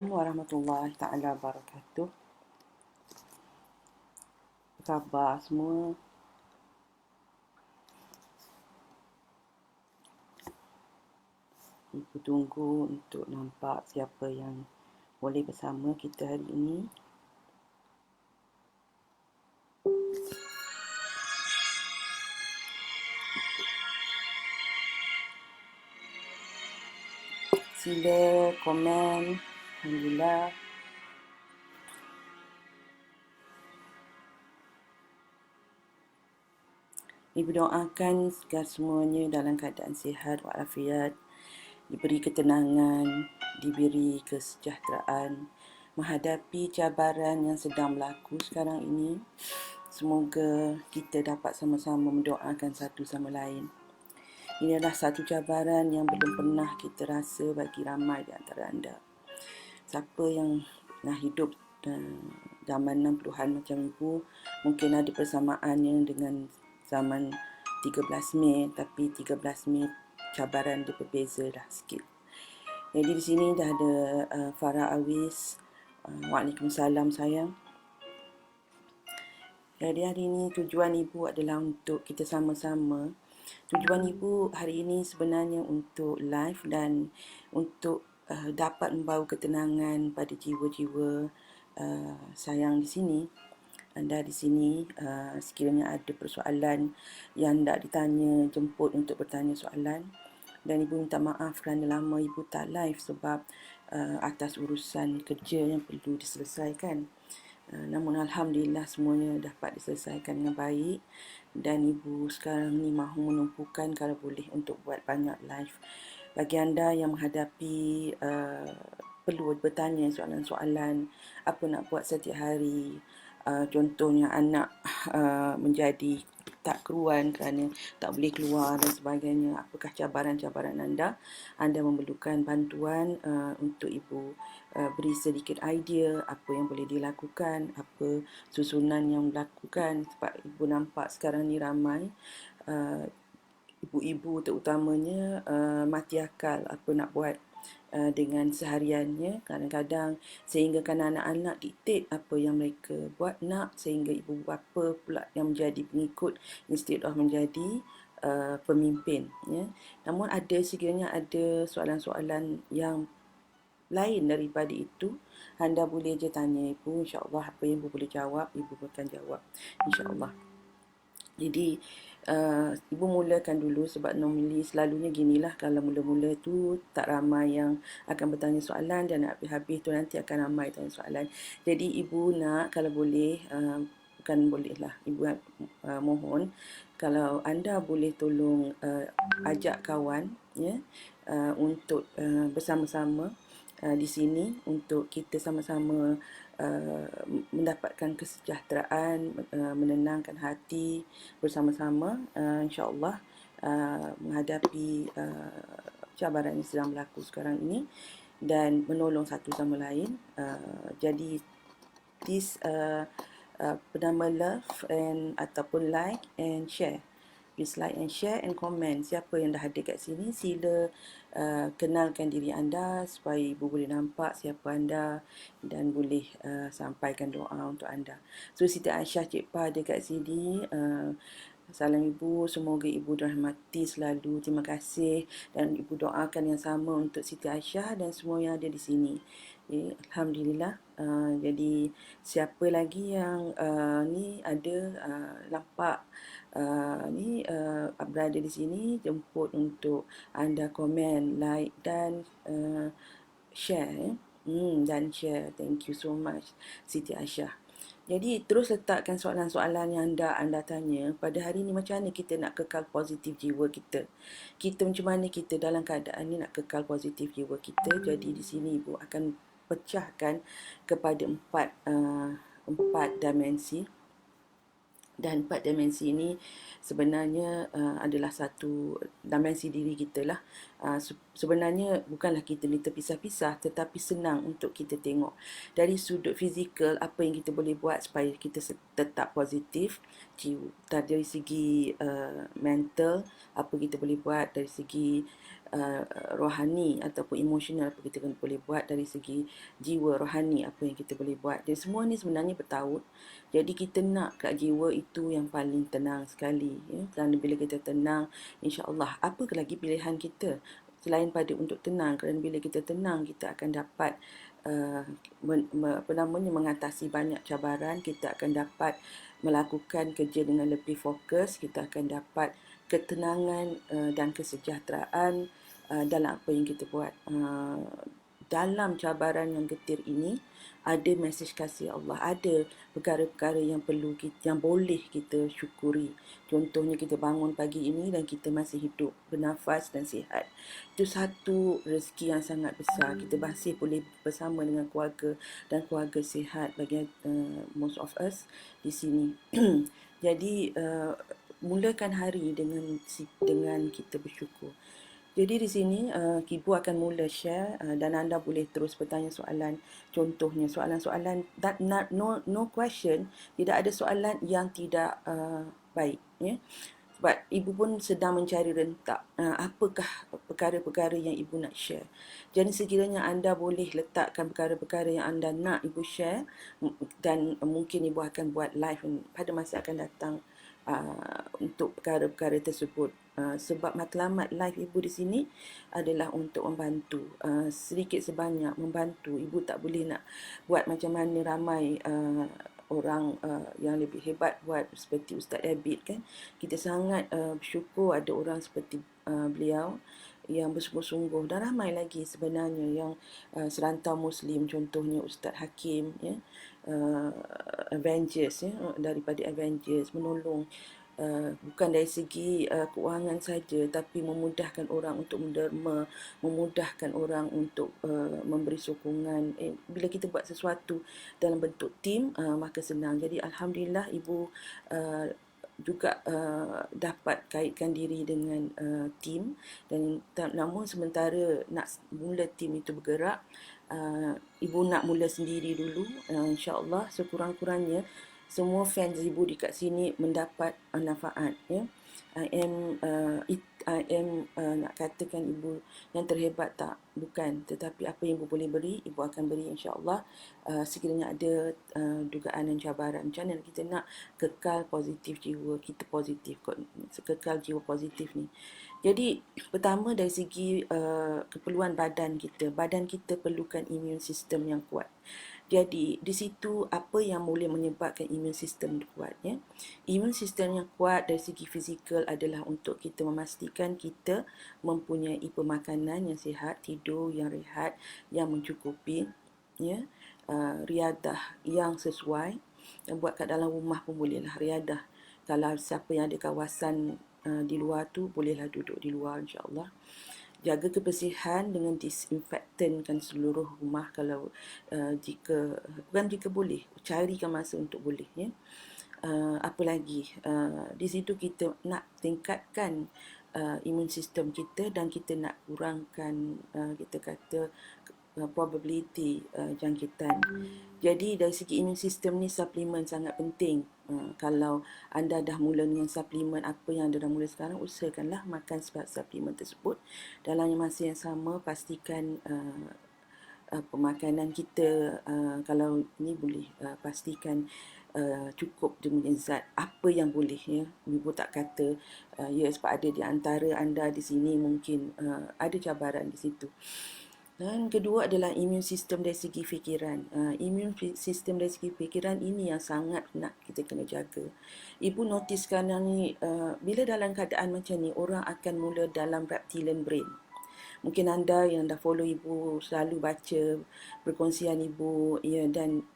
Warahmatullahi Ta'ala Wabarakatuh. Apa khabar semua? Ibu tunggu untuk nampak siapa yang boleh bersama kita hari ini. Sila komen. Alhamdulillah. Ibu doakan agar semuanya dalam keadaan sihat walafiat, diberi ketenangan, diberi kesejahteraan menghadapi cabaran yang sedang berlaku sekarang ini. Semoga kita dapat sama-sama mendoakan satu sama lain. Ini adalah satu cabaran yang belum pernah kita rasa bagi ramai di antara anda. Siapa yang nak hidup zaman 60-an macam ibu, mungkin ada persamaannya dengan zaman 13 Mei, tapi 13 Mei cabaran dia berbeza dah sikit. Jadi di sini dah ada Farah Awis. Waalaikumsalam sayang. Jadi hari ini tujuan ibu adalah untuk kita sama-sama. Tujuan ibu hari ini sebenarnya untuk live dan untuk dapat membawa ketenangan pada jiwa-jiwa sayang di sini. Anda di sini sekiranya ada persoalan yang tak ditanya, jemput untuk bertanya soalan. Dan ibu minta maaf kerana lama ibu tak live sebab atas urusan kerja yang perlu diselesaikan. Namun Alhamdulillah semuanya dapat diselesaikan dengan baik. Dan ibu sekarang ni mahu menumpukan kalau boleh untuk buat banyak live. Bagi anda yang menghadapi perlu bertanya soalan-soalan apa nak buat setiap hari, contohnya anak menjadi tak keruan kerana tak boleh keluar dan sebagainya. Apakah cabaran-cabaran anda? Anda memerlukan bantuan untuk ibu beri sedikit idea apa yang boleh dilakukan, apa susunan yang dilakukan. Sebab ibu nampak sekarang ni ramai ibu-ibu terutamanya mati akal apa nak buat dengan sehariannya. Kadang-kadang sehinggakan anak-anak diktat apa yang mereka buat nak, sehingga ibu bapa pula yang menjadi pengikut instead of menjadi pemimpin, ya. Namun sekiranya ada soalan-soalan yang lain daripada itu, anda boleh je tanya ibu. InsyaAllah apa yang ibu boleh jawab, ibu akan jawab, InsyaAllah. Jadi ibu mulakan dulu sebab normally selalunya ginilah, kalau mula-mula tu tak ramai yang akan bertanya soalan dan habis-habis tu nanti akan ramai tanya soalan. Jadi ibu nak, kalau boleh, bukan boleh lah, ibu mohon kalau anda boleh tolong ajak kawan, ya, untuk bersama-sama di sini untuk kita sama-sama mendapatkan kesejahteraan, menenangkan hati bersama-sama, insya-Allah menghadapi cabaran yang sedang berlaku sekarang ini dan menolong satu sama lain. Jadi this bernama love and ataupun like and share. Please like and share and comment. Siapa yang dah ada kat sini, sila kenalkan diri anda supaya ibu boleh nampak siapa anda dan boleh sampaikan doa untuk anda. So Siti Aisyah Cik Pa ada kat sini. Salam ibu, semoga ibu dirahmati selalu. Terima kasih dan ibu doakan yang sama untuk Siti Aisyah dan semua yang ada di sini. Alhamdulillah. Jadi siapa lagi yang ni ada nampak berada di sini, jemput untuk anda komen, like dan share. Dan share. Thank you so much Siti Aisyah. Jadi terus letakkan soalan-soalan yang anda tanya. Pada hari ni macam mana kita nak kekal positif jiwa kita? Kita macam mana kita dalam keadaan ni nak kekal positif jiwa kita? Jadi di sini ibu akan pecahkan kepada empat dimensi. Dan 4 dimensi ini sebenarnya adalah satu dimensi diri kita lah. Sebenarnya bukanlah kita ni terpisah-pisah, tetapi senang untuk kita tengok dari sudut fizikal apa yang kita boleh buat supaya kita tetap positif. Dari segi mental, apa kita boleh buat dari segi uh, rohani ataupun emosional apa kita boleh buat, dari segi jiwa rohani apa yang kita boleh buat. Dan semua ni sebenarnya bertaut. Jadi kita nak kat jiwa itu yang paling tenang sekali, ya. Kerana bila kita tenang, insya-Allah apa lagi pilihan kita selain pada untuk tenang. Kerana bila kita tenang, kita akan dapat mengatasi banyak cabaran. Kita akan dapat melakukan kerja dengan lebih fokus. Kita akan dapat ketenangan dan kesejahteraan dalam apa yang kita buat. Dalam cabaran yang getir ini, ada mesej kasih Allah, ada perkara-perkara yang perlu yang boleh kita syukuri. Contohnya kita bangun pagi ini dan kita masih hidup, bernafas dan sihat. Itu satu rezeki yang sangat besar. Kita masih boleh bersama dengan keluarga dan keluarga sihat bagi most of us di sini. Jadi mulakan hari dengan kita bersyukur. Jadi di sini Ibu akan mula share dan anda boleh terus bertanya soalan. Contohnya soalan-soalan that no question, tidak ada soalan yang tidak baik, ya. Sebab ibu pun sedang mencari rentak apakah perkara-perkara yang ibu nak share. Jadi sekiranya anda boleh letakkan perkara-perkara yang anda nak ibu share, dan mungkin ibu akan buat live pada masa akan datang untuk perkara-perkara tersebut. Sebab matlamat live ibu di sini adalah untuk membantu, sedikit sebanyak membantu. Ibu tak boleh nak buat macam mana ramai orang yang lebih hebat buat, seperti Ustaz Abid, kan. Kita sangat bersyukur ada orang seperti beliau yang bersungguh-sungguh, dan ramai lagi sebenarnya yang serantau Muslim, contohnya Ustaz Hakim, ya, Avengers, ya, daripada Avengers, menolong bukan dari segi keuangan saja, tapi memudahkan orang untuk menderma, memudahkan orang untuk memberi sokongan. Bila kita buat sesuatu dalam bentuk tim, maka senang. Jadi alhamdulillah ibu juga dapat kaitkan diri dengan tim, dan namun sementara nak mula tim itu bergerak, ibu nak mula sendiri dulu. InsyaAllah sekurang-kurangnya semua fans ibu di kat sini mendapat manfaat, ya. I am nak katakan ibu yang terhebat, tak, bukan, tetapi apa yang ibu boleh beri, ibu akan beri, insya-Allah. Sekiranya ada dugaan dan cabaran, macam mana kita nak kekal positif jiwa kita, positif, kekal jiwa positif ni. Jadi pertama dari segi keperluan badan kita perlukan immune system yang kuat. Jadi di situ apa yang boleh menyebabkan immune system kuat, ya. Immune system yang kuat dari segi fizikal adalah untuk kita memastikan kita mempunyai pemakanan yang sihat, tidur yang rehat, yang mencukupi, ya. Riadah yang sesuai, buat kat dalam rumah pun bolehlah riadah. Kalau siapa yang ada kawasan di luar tu, bolehlah duduk di luar, insya-Allah. Jaga kebersihan dengan disinfektankan seluruh rumah kalau jika boleh, carikan masa untuk boleh, ya. Apa lagi, di situ kita nak tingkatkan imun sistem kita, dan kita nak kurangkan kita kata probability jangkitan. Jadi dari segi imun sistem ni, suplemen sangat penting. Kalau anda dah mula dengan suplemen, apa yang anda dah mula sekarang, usahakanlah makan suplemen tersebut. Dalam masa yang sama, pastikan pemakanan kita, kalau ni boleh pastikan cukup dengan zat apa yang boleh, ya. Ibu tak kata ya, sebab ada di antara anda di sini mungkin ada cabaran di situ. Dan kedua adalah immune system dari segi fikiran. Immune system dari segi fikiran ini yang sangat nak kita kena jaga. Ibu notice sekarang ni, bila dalam keadaan macam ni, orang akan mula dalam reptilian brain. Mungkin anda yang dah follow ibu selalu baca perkongsian ibu, ya, dan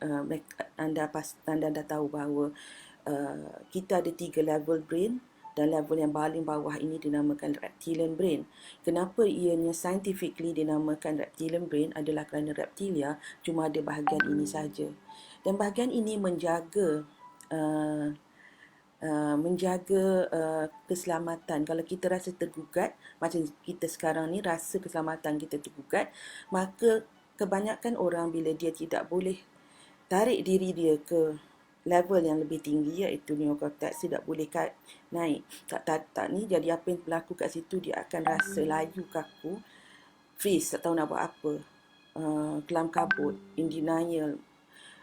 anda dah tahu bahawa kita ada 3 level brain, dan level yang paling bawah ini dinamakan reptilian brain. Kenapa ianya scientifically dinamakan reptilian brain adalah kerana reptilia cuma ada bahagian ini saja. Dan bahagian ini menjaga keselamatan. Kalau kita rasa tergugat, macam kita sekarang ni rasa keselamatan kita tergugat, maka kebanyakan orang bila dia tidak boleh tarik diri dia ke level yang lebih tinggi, iaitu neokorteks, tidak boleh naik. Tak ni, jadi apa yang berlaku kat situ, dia akan rasa layu, kaku, freeze, tak tahu nak buat apa, kelam kabut, in denial,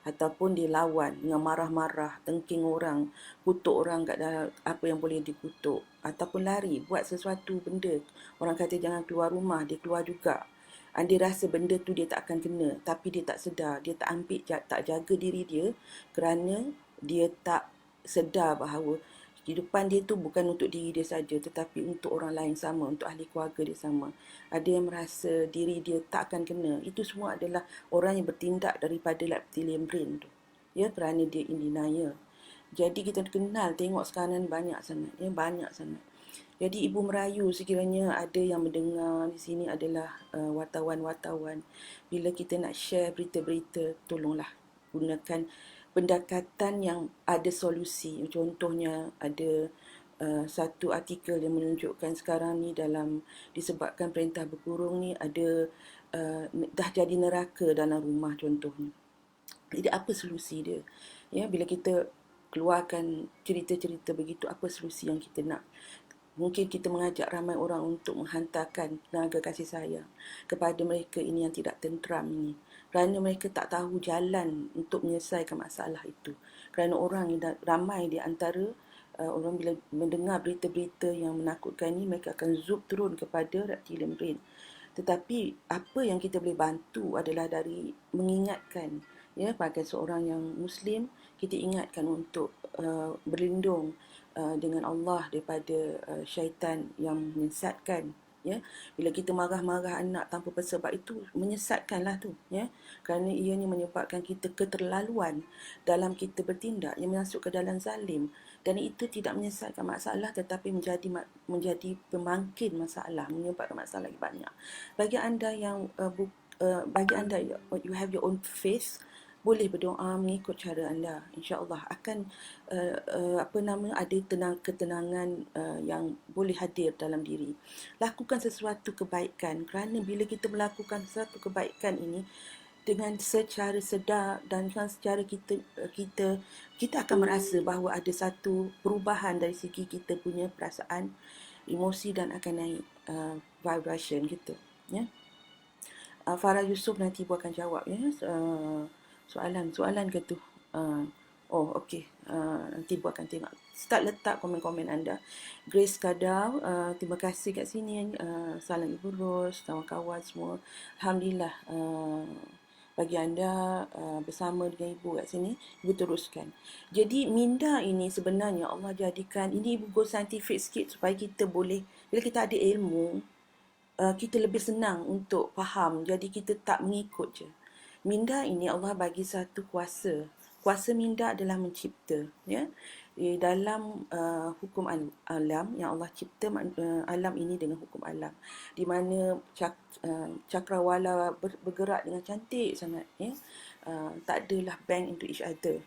ataupun dia lawan dengan marah-marah, tengking orang, kutuk orang kat dalam apa yang boleh dikutuk, ataupun lari, buat sesuatu benda. Orang kata jangan keluar rumah, dia keluar juga. Dia rasa benda tu dia tak akan kena, tapi dia tak sedar, dia tak ambil, tak jaga diri dia, kerana dia tak sedar bahawa kehidupan dia tu bukan untuk diri dia saja, tetapi untuk orang lain sama, untuk ahli keluarga dia sama. Ada yang merasa diri dia tak akan kena. Itu semua adalah orang yang bertindak daripada reptilian brain tu. Ya, kerana dia in denial. Jadi kita kenal, tengok sekarang ni banyak sangat. Ya, banyak sangat. Jadi Ibu merayu sekiranya ada yang mendengar di sini adalah wartawan-wartawan. Bila kita nak share berita-berita, tolonglah gunakan pendekatan yang ada solusi. Contohnya ada satu artikel yang menunjukkan sekarang ni disebabkan perintah berkurung ni ada dah jadi neraka dalam rumah contohnya. Jadi apa solusi dia? Ya, bila kita keluarkan cerita-cerita begitu, apa solusi yang kita nak? Mungkin kita mengajak ramai orang untuk menghantarkan tenaga kasih sayang kepada mereka ini yang tidak tenteram ini. Kerana mereka tak tahu jalan untuk menyelesaikan masalah itu. Kerana orang ramai di antara orang bila mendengar berita-berita yang menakutkan ini, mereka akan zoom turun kepada reptilian brain. Tetapi apa yang kita boleh bantu adalah dari mengingatkan, ya, sebagai seorang yang Muslim, kita ingatkan untuk berlindung dengan Allah daripada syaitan yang menyesatkan. Ya, bila kita marah-marah anak tanpa sebab, itu menyesatkanlah tu, ya, kerana ianya menyebabkan kita keterlaluan dalam kita bertindak yang masuk ke dalam zalim, dan itu tidak menyelesaikan masalah tetapi menjadi pemangkin masalah, menyebabkan masalah lagi banyak. Bagi anda yang bagi anda you have your own faith, boleh berdoa mengikut cara anda, insya-Allah akan ada ketenangan yang boleh hadir dalam diri. Lakukan sesuatu kebaikan, kerana bila kita melakukan sesuatu kebaikan ini dengan secara sedar dan secara kita akan merasa bahawa ada satu perubahan dari segi kita punya perasaan, emosi, dan akan naik vibration kita, ya. Farah Yusof nanti Ibu akan jawab, ya. Soalan ke tu? Okey. Nanti Ibu akan tengok. Start letak komen-komen anda. Grace Kadau, terima kasih kat sini. Salam Ibu Ros, kawan-kawan semua. Alhamdulillah, bagi anda bersama dengan Ibu kat sini, Ibu teruskan. Jadi minda ini sebenarnya Allah jadikan, ini Ibu go scientific sikit supaya kita boleh, bila kita ada ilmu, kita lebih senang untuk faham. Jadi kita tak mengikut je. Minda ini Allah bagi satu kuasa. Kuasa minda adalah mencipta, ya. Di dalam hukum alam yang Allah cipta alam ini dengan hukum alam, di mana cakrawala bergerak dengan cantik sangat, ya. Tak adalah bang into each other.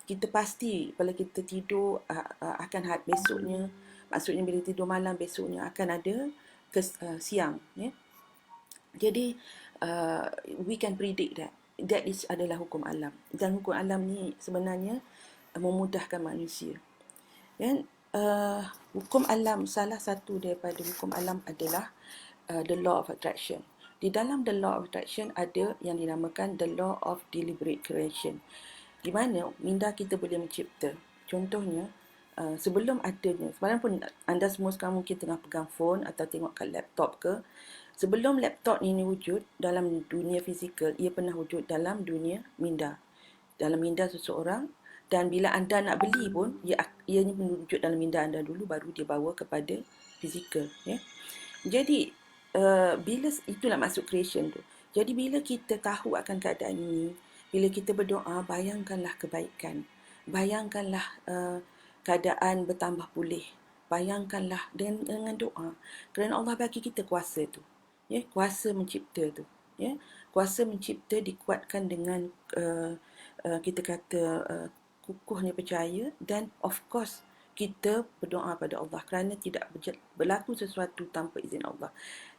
Kita pasti bila kita tidur akan besoknya, maksudnya bila tidur malam, besoknya akan ada siang, ya. Jadi we can predict that is adalah hukum alam, dan hukum alam ni sebenarnya memudahkan manusia. Dan hukum alam, salah satu daripada hukum alam adalah the law of attraction. Di dalam the law of attraction ada yang dinamakan the law of deliberate creation, di mana minda kita boleh mencipta. Contohnya, sebelum adanya, sebenarnya pun anda semua sekarang mungkin tengah pegang phone atau tengok kat laptop ke. Sebelum laptop ini wujud dalam dunia fizikal, ia pernah wujud dalam dunia minda, dalam minda seseorang. Dan bila anda nak beli pun, ianya wujud dalam minda anda dulu, baru dia bawa kepada fizikal, ya. Jadi bila itulah masuk creation tu. Jadi bila kita tahu akan keadaan ini, bila kita berdoa, bayangkanlah kebaikan, bayangkanlah keadaan bertambah pulih, bayangkanlah dengan doa, kerana Allah bagi kita kuasa tu, ya, kuasa mencipta tu, ya. Kuasa mencipta dikuatkan dengan kita kata kukuhnya percaya, dan of course kita berdoa pada Allah, kerana tidak berlaku sesuatu tanpa izin Allah,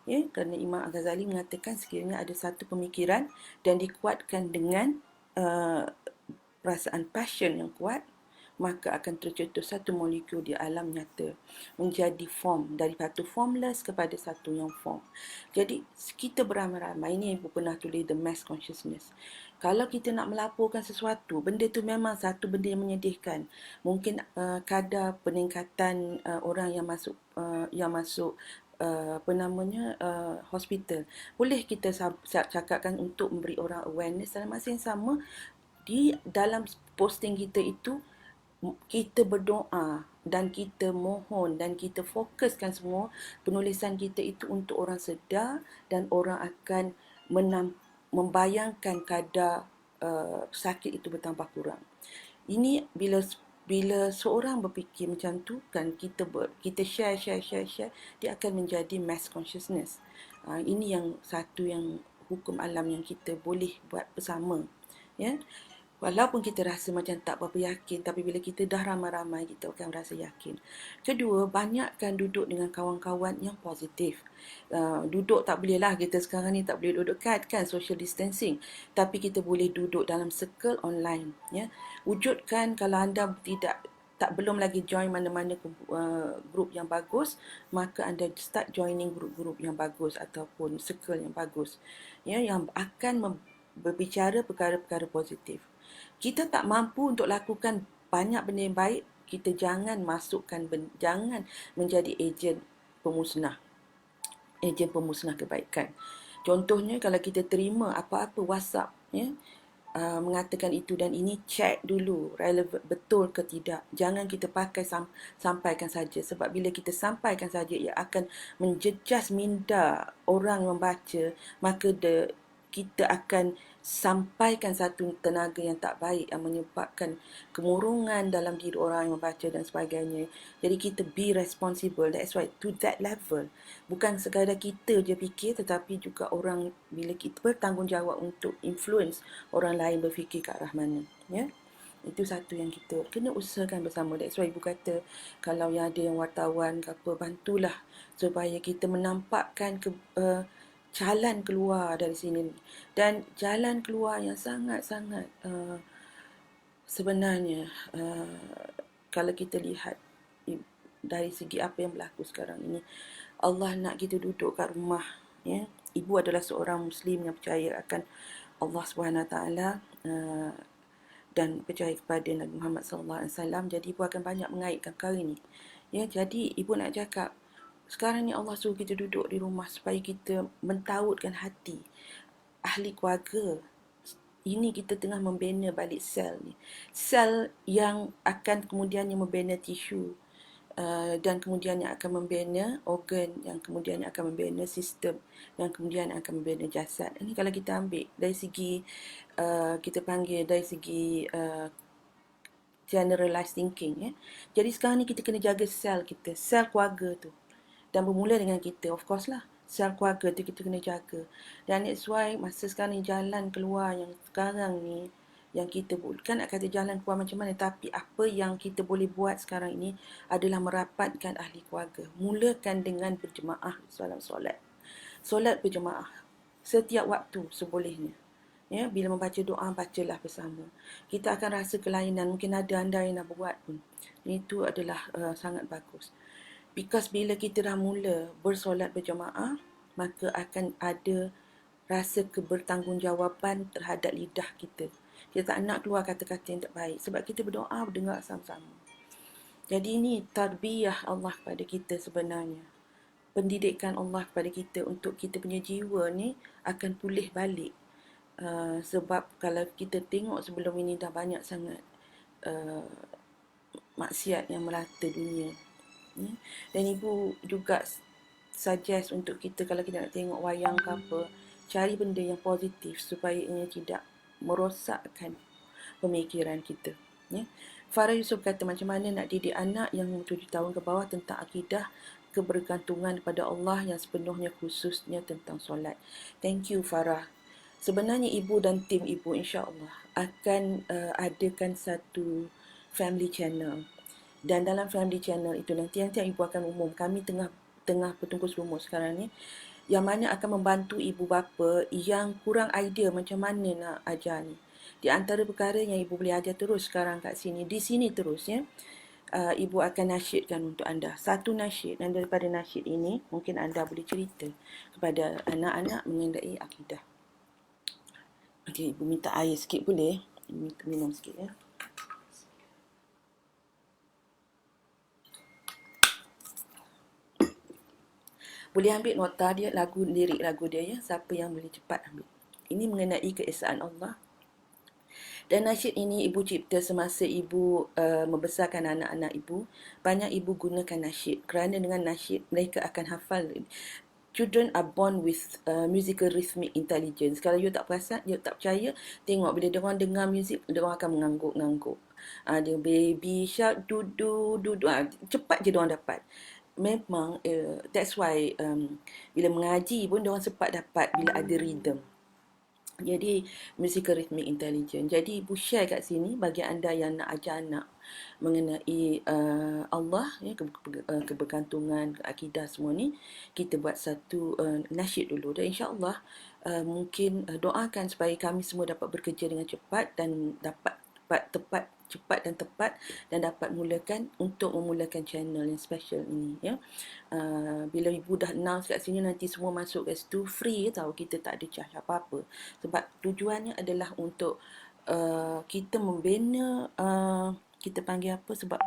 ya. Kerana Imam Al-Ghazali mengatakan sekiranya ada satu pemikiran dan dikuatkan dengan perasaan passion yang kuat, maka akan tercetus satu molekul di alam nyata menjadi form, dari satu formless kepada satu yang form. Jadi kita beramai-ramai, ini ibu pernah tulis The Mass Consciousness. Kalau kita nak melaporkan sesuatu, benda tu memang satu benda yang menyedihkan. Mungkin kadar peningkatan orang yang masuk apa namanya hospital. Boleh kita cakapkan untuk memberi orang awareness, dalam masa yang sama di dalam posting kita itu kita berdoa dan kita mohon dan kita fokuskan semua penulisan kita itu untuk orang sedar, dan orang akan membayangkan kadar sakit itu bertambah kurang. Ini bila seorang berfikir macam tu, kan kita share, dia akan menjadi mass consciousness. Ini yang satu yang hukum alam yang kita boleh buat bersama, ya. Walaupun kita rasa macam tak berapa yakin, tapi bila kita dah ramai-ramai, kita akan rasa yakin. Kedua, banyakkan duduk dengan kawan-kawan yang positif. Duduk tak boleh lah, kita sekarang ni tak boleh duduk dekat kan, social distancing. Tapi kita boleh duduk dalam circle online. Ya. Wujudkan kalau anda belum lagi join mana-mana grup yang bagus, maka anda start joining grup-grup yang bagus ataupun circle yang bagus. Ya, yang akan berbicara perkara-perkara positif. Kita tak mampu untuk lakukan banyak benda yang baik, kita jangan jangan menjadi ejen pemusnah kebaikan. Contohnya, kalau kita terima apa-apa WhatsApp, ya, mengatakan itu dan ini, check dulu relevan betul ke tidak. Jangan kita pakai sampaikan saja, sebab bila kita sampaikan saja, ia akan menjejas minda orang membaca, maka kita akan sampaikan satu tenaga yang tak baik yang menyebabkan kemurungan dalam diri orang yang membaca dan sebagainya. Jadi kita be responsible. That's why to that level. Bukan sekadar kita je fikir, tetapi juga orang, bila kita bertanggungjawab untuk influence orang lain berfikir ke arah mana. Ya? Itu satu yang kita kena usahakan bersama. That's why ibu kata, kalau yang ada yang wartawan ke apa, bantulah supaya kita menampakkan jalan keluar dari sini. Dan jalan keluar yang sangat-sangat sebenarnya, kalau kita lihat dari segi apa yang berlaku sekarang ini, Allah nak kita duduk kat rumah. Ya? Ibu adalah seorang Muslim yang percaya akan Allah SWT dan percaya kepada Nabi Muhammad SAW. Jadi ibu akan banyak mengaitkan perkara ini. Ya, jadi ibu nak cakap, sekarang ni Allah suruh kita duduk di rumah supaya kita mentautkan hati ahli keluarga. Ini kita tengah membina balik sel ni. Sel yang akan kemudiannya membina tisu, dan kemudian yang akan membina organ, yang kemudian akan membina sistem, yang kemudian akan membina jasad. Ini kalau kita ambil dari segi kita panggil dari segi generalized thinking, ya. Jadi sekarang ni kita kena jaga sel kita, sel keluarga tu. Dan bermula dengan kita, of course lah. Sel keluarga tu kita kena jaga. Dan that's why masa sekarang ni jalan keluar yang sekarang ni, yang kita bukan nak kata jalan keluar macam mana, tapi apa yang kita boleh buat sekarang ini adalah merapatkan ahli keluarga. Mulakan dengan berjemaah dalam solat. Solat berjemaah setiap waktu sebolehnya. Ya, bila membaca doa, bacalah bersama. Kita akan rasa kelainan. Mungkin ada anda yang nak buat pun. Itu adalah sangat bagus. Because bila kita dah mula bersolat berjemaah, maka akan ada rasa kebertanggungjawabkan terhadap lidah kita. Kita tak nak keluar kata-kata yang tak baik, sebab kita berdoa berdengar sama-sama. Jadi ini tarbiyah Allah kepada kita sebenarnya. Pendidikan Allah kepada kita untuk kita punya jiwa ni akan pulih balik. Sebab kalau kita tengok sebelum ini dah banyak sangat maksiat yang merata dunia. Dan ibu juga suggest untuk kita, kalau kita nak tengok wayang ke apa, cari benda yang positif supaya ia tidak merosakkan pemikiran kita. Ya. Farah Yusuf kata, macam mana nak didik anak yang 7 tahun ke bawah tentang akidah kebergantungan kepada Allah yang sepenuhnya, khususnya tentang solat. Thank you Farah. Sebenarnya ibu dan tim ibu insya-Allah akan adakan satu family channel. Dan dalam family channel itu nanti ibu akan umum. Kami tengah bertungkus lumus sekarang ni, yang mana akan membantu ibu bapa yang kurang idea macam mana nak ajar ni. Di antara perkara yang ibu boleh ajar terus sekarang kat sini, di sini terus ya, ibu akan nasyidkan untuk anda satu nasyid, dan daripada nasyid ini mungkin anda boleh cerita kepada anak-anak mengenai akidah. Okey, ibu minta air sikit boleh? Ibu minum sikit ya. Boleh ambil nota dia, lirik lagu dia ya, siapa yang boleh cepat ambil. Ini mengenai keesaan Allah. Dan nasyid ini ibu cipta semasa ibu membesarkan anak-anak ibu. Banyak ibu gunakan nasyid kerana dengan nasyid mereka akan hafal. Children are born with musical rhythmic intelligence. Kalau you tak perasan, you tak percaya, tengok bila diorang dengar muzik, diorang akan mengangguk-ngangguk. Dia baby shark, dudu, dudu. Cepat je diorang dapat. Memang, that's why bila mengaji pun diorang cepat dapat bila ada rhythm. Jadi musical rhythmic intelligence. Jadi ibu share kat sini bagi anda yang nak ajar anak mengenai Allah ya, kebergantungan, akidah semua ni, kita buat satu nasyid dulu, dan insya-Allah mungkin doakan supaya kami semua dapat bekerja dengan cepat dan dapat cepat dan tepat, dan dapat memulakan channel yang special ini ya. Bila ibu dah announce kat sini, nanti semua masuk kat situ free tahu, kita tak ada charge apa-apa, sebab tujuannya adalah untuk kita membina kita panggil apa, sebab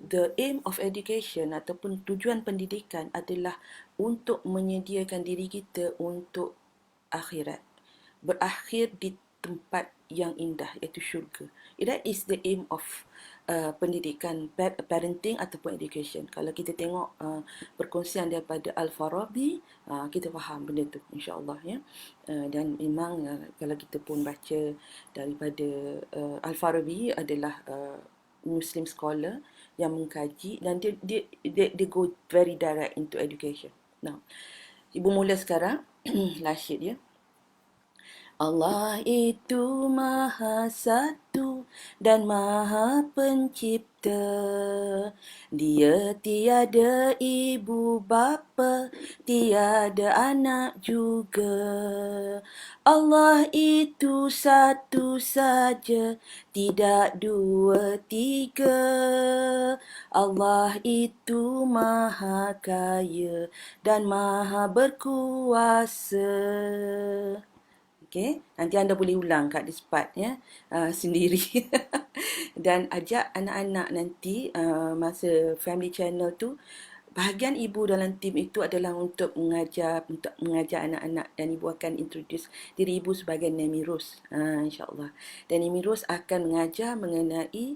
the aim of education ataupun tujuan pendidikan adalah untuk menyediakan diri kita untuk akhirat, berakhir di tempat yang indah iaitu syurga. That is the aim of pendidikan, parenting ataupun education. Kalau kita tengok perkongsian daripada Al-Farabi, kita faham benda tu insya-Allah ya. Dan memang kalau kita pun baca daripada Al-Farabi adalah Muslim scholar yang mengkaji, dan dia go very direct into education. Nah, ibu mula sekarang nasyid ya. Allah itu Maha Satu dan Maha Pencipta. Dia tiada ibu bapa, tiada anak juga. Allah itu satu saja, tidak dua tiga. Allah itu Maha Kaya dan Maha Berkuasa. Okey, nanti anda boleh ulang kat di spot ya, sendiri. Dan ajak anak-anak nanti masa family channel tu, bahagian ibu dalam tim itu adalah untuk mengajar anak-anak, dan ibu akan introduce diri ibu sebagai Nemi Rose, insya-Allah. Dan Nemi Rose akan mengajar mengenai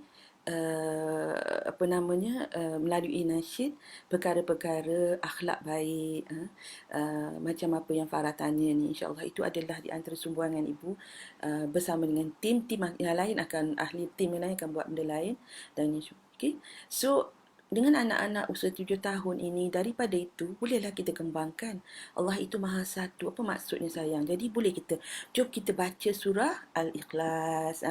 melalui nasyid perkara-perkara akhlak baik, macam apa yang Farah tanya ni, insya-Allah itu adalah di antara sumbangan ibu bersama dengan tim-tim yang lain, akan ahli tim yang lain akan buat benda lain. Dan okey, so dengan anak-anak usia 7 tahun ini, daripada itu bolehlah kita kembangkan Allah itu Maha Satu. Apa maksudnya sayang? Jadi boleh jom kita baca surah Al-Ikhlas.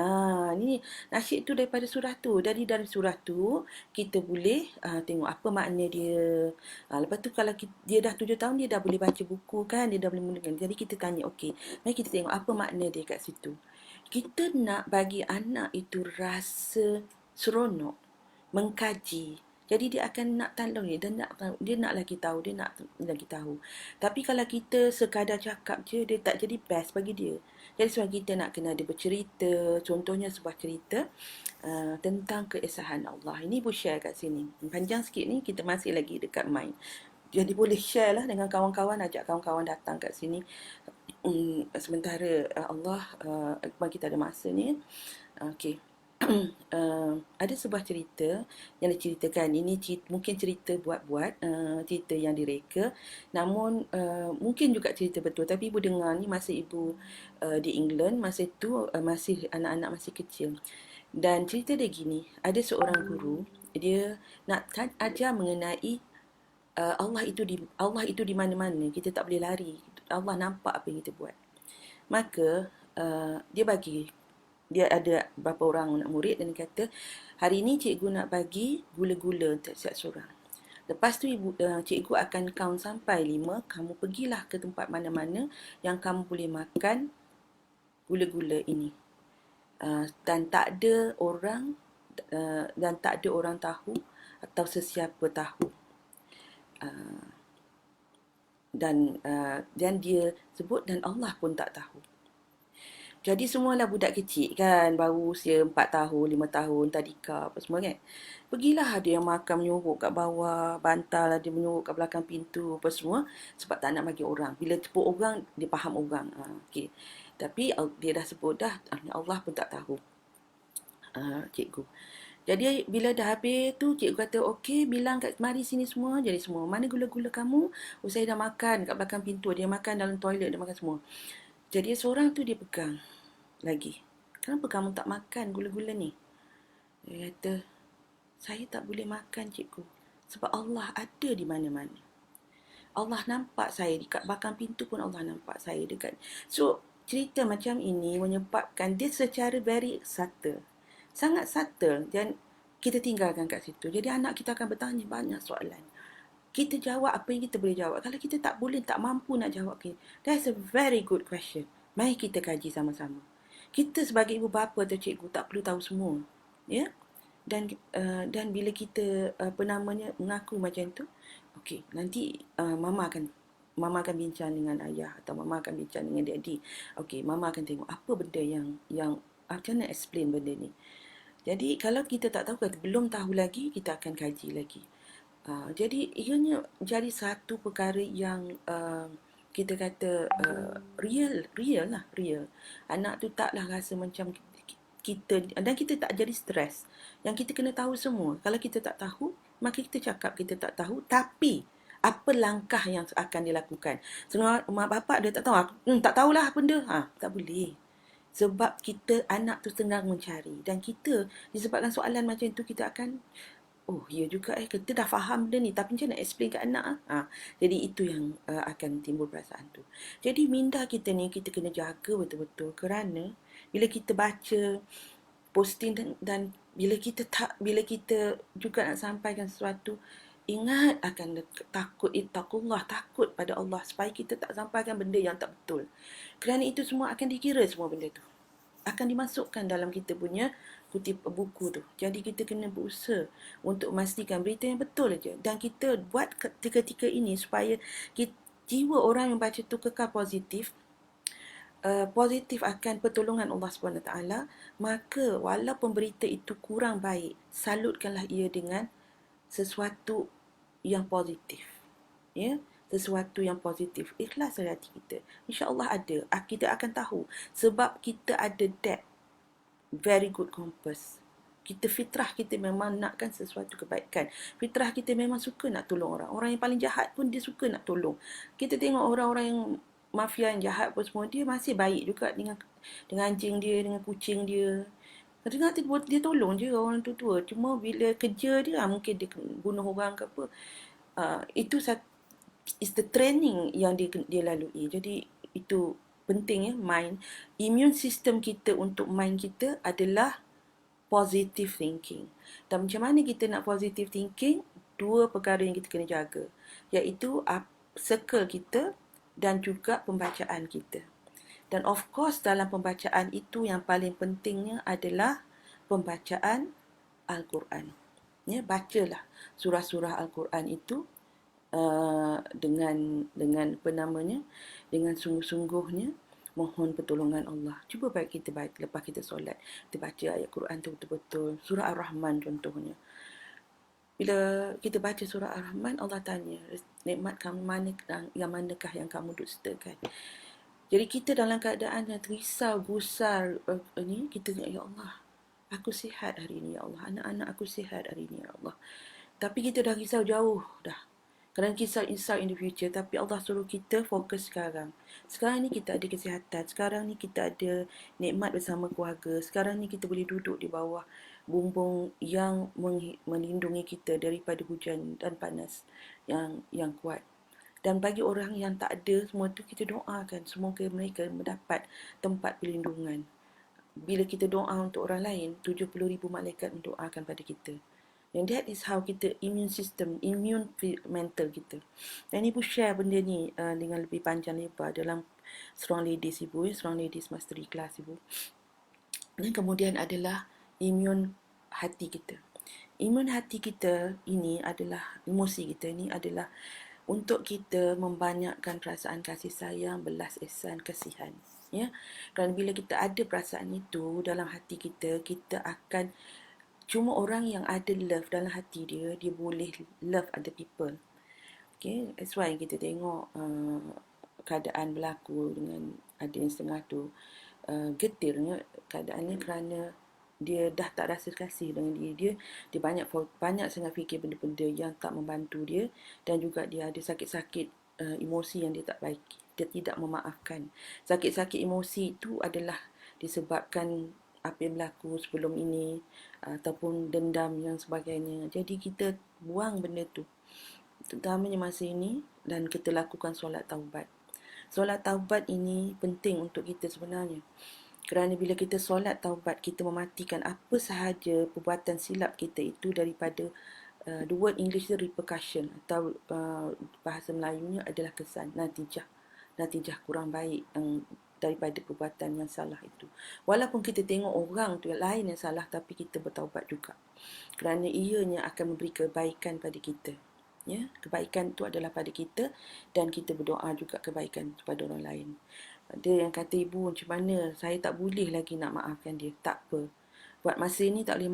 Ni nasyid tu daripada surah tu. Dari surah tu kita boleh tengok apa makna dia. Lepas tu kalau dia dah 7 tahun, dia dah boleh baca buku kan, dia dah boleh mulakan. Jadi kita tanya, okey, mari kita tengok apa makna dia kat situ. Kita nak bagi anak itu rasa seronok mengkaji. Jadi dia akan nak tolong dia, dia nak lagi tahu, dia nak lagi tahu. Tapi kalau kita sekadar cakap je, dia tak jadi best bagi dia. Jadi sebab kita nak kena dia bercerita, contohnya sebuah cerita tentang keesahan Allah. Ini ibu share kat sini. Panjang sikit ni, kita masih lagi dekat mind. Jadi boleh share lah dengan kawan-kawan, ajak kawan-kawan datang kat sini. Sementara Allah bagi kita ada masa ni. Okey. Ada sebuah cerita yang diceritakan. Ini mungkin cerita buat-buat, cerita yang direka, namun mungkin juga cerita betul. Tapi ibu dengar ni masa ibu di England, masa itu masih anak-anak masih kecil. Dan cerita dia gini, ada seorang guru, dia nak ajar mengenai Allah itu di mana-mana. Kita tak boleh lari. Allah nampak apa yang kita buat. Maka dia ada berapa orang anak murid, dan dia kata, hari ni cikgu nak bagi gula-gula untuk setiap seorang. Lepas tu cikgu akan count sampai 5. Kamu pergilah ke tempat mana-mana yang kamu boleh makan gula-gula ini. Dan tak ada orang tahu atau sesiapa tahu. Dan dia sebut dan Allah pun tak tahu. Jadi semualah budak kecil kan, baru usia 4 tahun, 5 tahun, tadika apa semua kan. Pergilah ada yang makan menyuruh kat bawah, bantal ada menyuruh kat belakang pintu apa semua sebab tak nak bagi orang. Bila sebut orang, dia faham orang. Okay. Tapi dia dah sebut dah, Allah pun tak tahu. Cikgu. Jadi bila dah habis tu, cikgu kata, okey, bilang kat mari sini semua. Jadi semua, mana gula-gula kamu? Saya dah makan kat belakang pintu. Dia makan dalam toilet, dia makan semua. Jadi seorang tu dia pegang lagi. Kenapa kamu tak makan gula-gula ni? Dia kata, saya tak boleh makan, cikgu. Sebab Allah ada di mana-mana. Allah nampak saya dekat belakang pintu pun Allah nampak saya dekat. So, cerita macam ini menyebabkan dia secara very subtle. Sangat subtle dan kita tinggalkan kat situ. Jadi anak kita akan bertanya banyak soalan. Kita jawab apa yang kita boleh jawab. Kalau kita tak boleh, tak mampu nak jawab, that's a very good question. Mari kita kaji sama-sama. Kita sebagai ibu bapa atau cikgu tak perlu tahu semua. Ya? Dan bila kita mengaku macam tu, okey, nanti mama akan bincang dengan ayah atau mama akan bincang dengan daddy. Okey, mama akan tengok apa benda yang macam mana explain benda ni. Jadi kalau kita tak tahu, belum tahu lagi, kita akan kaji lagi. Jadi ianya jadi satu perkara yang kita kata real. Anak tu taklah rasa macam kita, dan kita tak jadi stres. Yang kita kena tahu semua. Kalau kita tak tahu, maka kita cakap kita tak tahu, tapi apa langkah yang akan dilakukan. Sebab mak bapak dia tak tahu, tak tahulah benda. Tak boleh. Sebab kita, anak tu tengah mencari. Dan kita, disebabkan soalan macam tu, kita akan, oh, ya juga kita dah faham benda ni, tapi macam nak explain kat anak? Jadi itu yang akan timbul perasaan tu. Jadi minda kita ni, kita kena jaga betul-betul, kerana bila kita baca posting dan bila kita juga nak sampaikan sesuatu, ingat akan takut pada Allah, supaya kita tak sampaikan benda yang tak betul. Kerana itu semua akan dikira, semua benda tu akan dimasukkan dalam kita punya kutip buku tu. Jadi kita kena berusaha untuk memastikan berita yang betul aja. Dan kita buat ketika ini supaya jiwa orang yang baca tu kekal positif, positif akan pertolongan Allah SWT. Maka walaupun berita itu kurang baik, salutkanlah ia dengan sesuatu yang positif. Ya, sesuatu yang positif. Ikhlas dari hati kita. InsyaAllah ada. Kita akan tahu. Sebab kita ada that very good compass. Fitrah kita memang nakkan sesuatu kebaikan. Fitrah kita memang suka nak tolong orang. Orang yang paling jahat pun dia suka nak tolong. Kita tengok orang-orang yang mafia yang jahat pun semua, dia masih baik juga dengan anjing dia, dengan kucing dia. Kadang-kadang dia tolong je orang tua-tua. Cuma bila kerja dia, mungkin dia bunuh orang ke apa. Itu is the training yang dia lalui. Jadi itu penting ya, mind. Immune system kita untuk mind kita adalah positive thinking. Dan macam mana kita nak positive thinking? Dua perkara yang kita kena jaga, iaitu circle kita dan juga pembacaan kita. Dan of course dalam pembacaan itu yang paling pentingnya adalah pembacaan Al-Quran. Ya, bacalah surah-surah Al-Quran itu dengan dengan sungguh-sungguhnya mohon pertolongan Allah. Cuba baik kita baca lepas kita solat, kita baca ayat Quran tu betul-betul. Surah Ar-Rahman contohnya. Bila kita baca surah Ar-Rahman, Allah tanya, nikmat kamu manakah yang kamu dustakan? Jadi kita dalam keadaan yang risau, gusar ni, kita tengok, ya Allah, aku sihat hari ni, ya Allah. Anak-anak aku sihat hari ni, ya Allah. Tapi kita dah risau jauh dah. Kerana kisah inside in the future. Tapi Allah suruh kita fokus sekarang. Sekarang ni kita ada kesihatan. Sekarang ni kita ada nikmat bersama keluarga. Sekarang ni kita boleh duduk di bawah bumbung yang melindungi kita daripada hujan dan panas yang kuat. Dan bagi orang yang tak ada semua tu, kita doakan semoga mereka mendapat tempat perlindungan. Bila kita doa untuk orang lain, 70,000 malaikat mendoakan pada kita. And that is how kita immune mental kita. Dan Ibu share benda ni dengan lebih panjang lebar dalam Strong Ladies Ibu, Strong Ladies Mastery Class Ibu. Dan kemudian adalah imun hati kita. Imun hati kita ini adalah, emosi kita ini adalah untuk kita membanyakkan perasaan kasih sayang, belas ihsan, kasihan. Ya, kerana bila kita ada perasaan itu dalam hati kita, kita akan, cuma orang yang ada love dalam hati dia, dia boleh love other people. Okay, that's why kita tengok keadaan berlaku dengan ada yang setengah tu getirnya keadaannya kerana dia dah tak rasa kasih dengan diri dia. Dia banyak sangat fikir benda-benda yang tak membantu dia, dan juga dia ada sakit-sakit emosi yang dia tak baik. Dia tidak memaafkan. Sakit-sakit emosi itu adalah disebabkan apa yang berlaku sebelum ini, ataupun dendam yang sebagainya. Jadi kita buang benda tu, terutamanya masa ini, dan kita lakukan solat taubat. Solat taubat ini penting untuk kita sebenarnya. Kerana bila kita solat taubat, kita mematikan apa sahaja perbuatan silap kita itu daripada the word English itu repercussion, atau bahasa Melayunya adalah kesan, natijah kurang baik daripada perbuatan yang salah itu. Walaupun kita tengok orang tu yang lain yang salah, tapi kita bertaubat juga. Kerana ianya akan memberi kebaikan pada kita. Ya, kebaikan itu adalah pada kita, dan kita berdoa juga kebaikan kepada orang lain. Ada yang kata, ibu macam mana, saya tak boleh lagi nak maafkan dia. Tak apa, buat masa ini tak boleh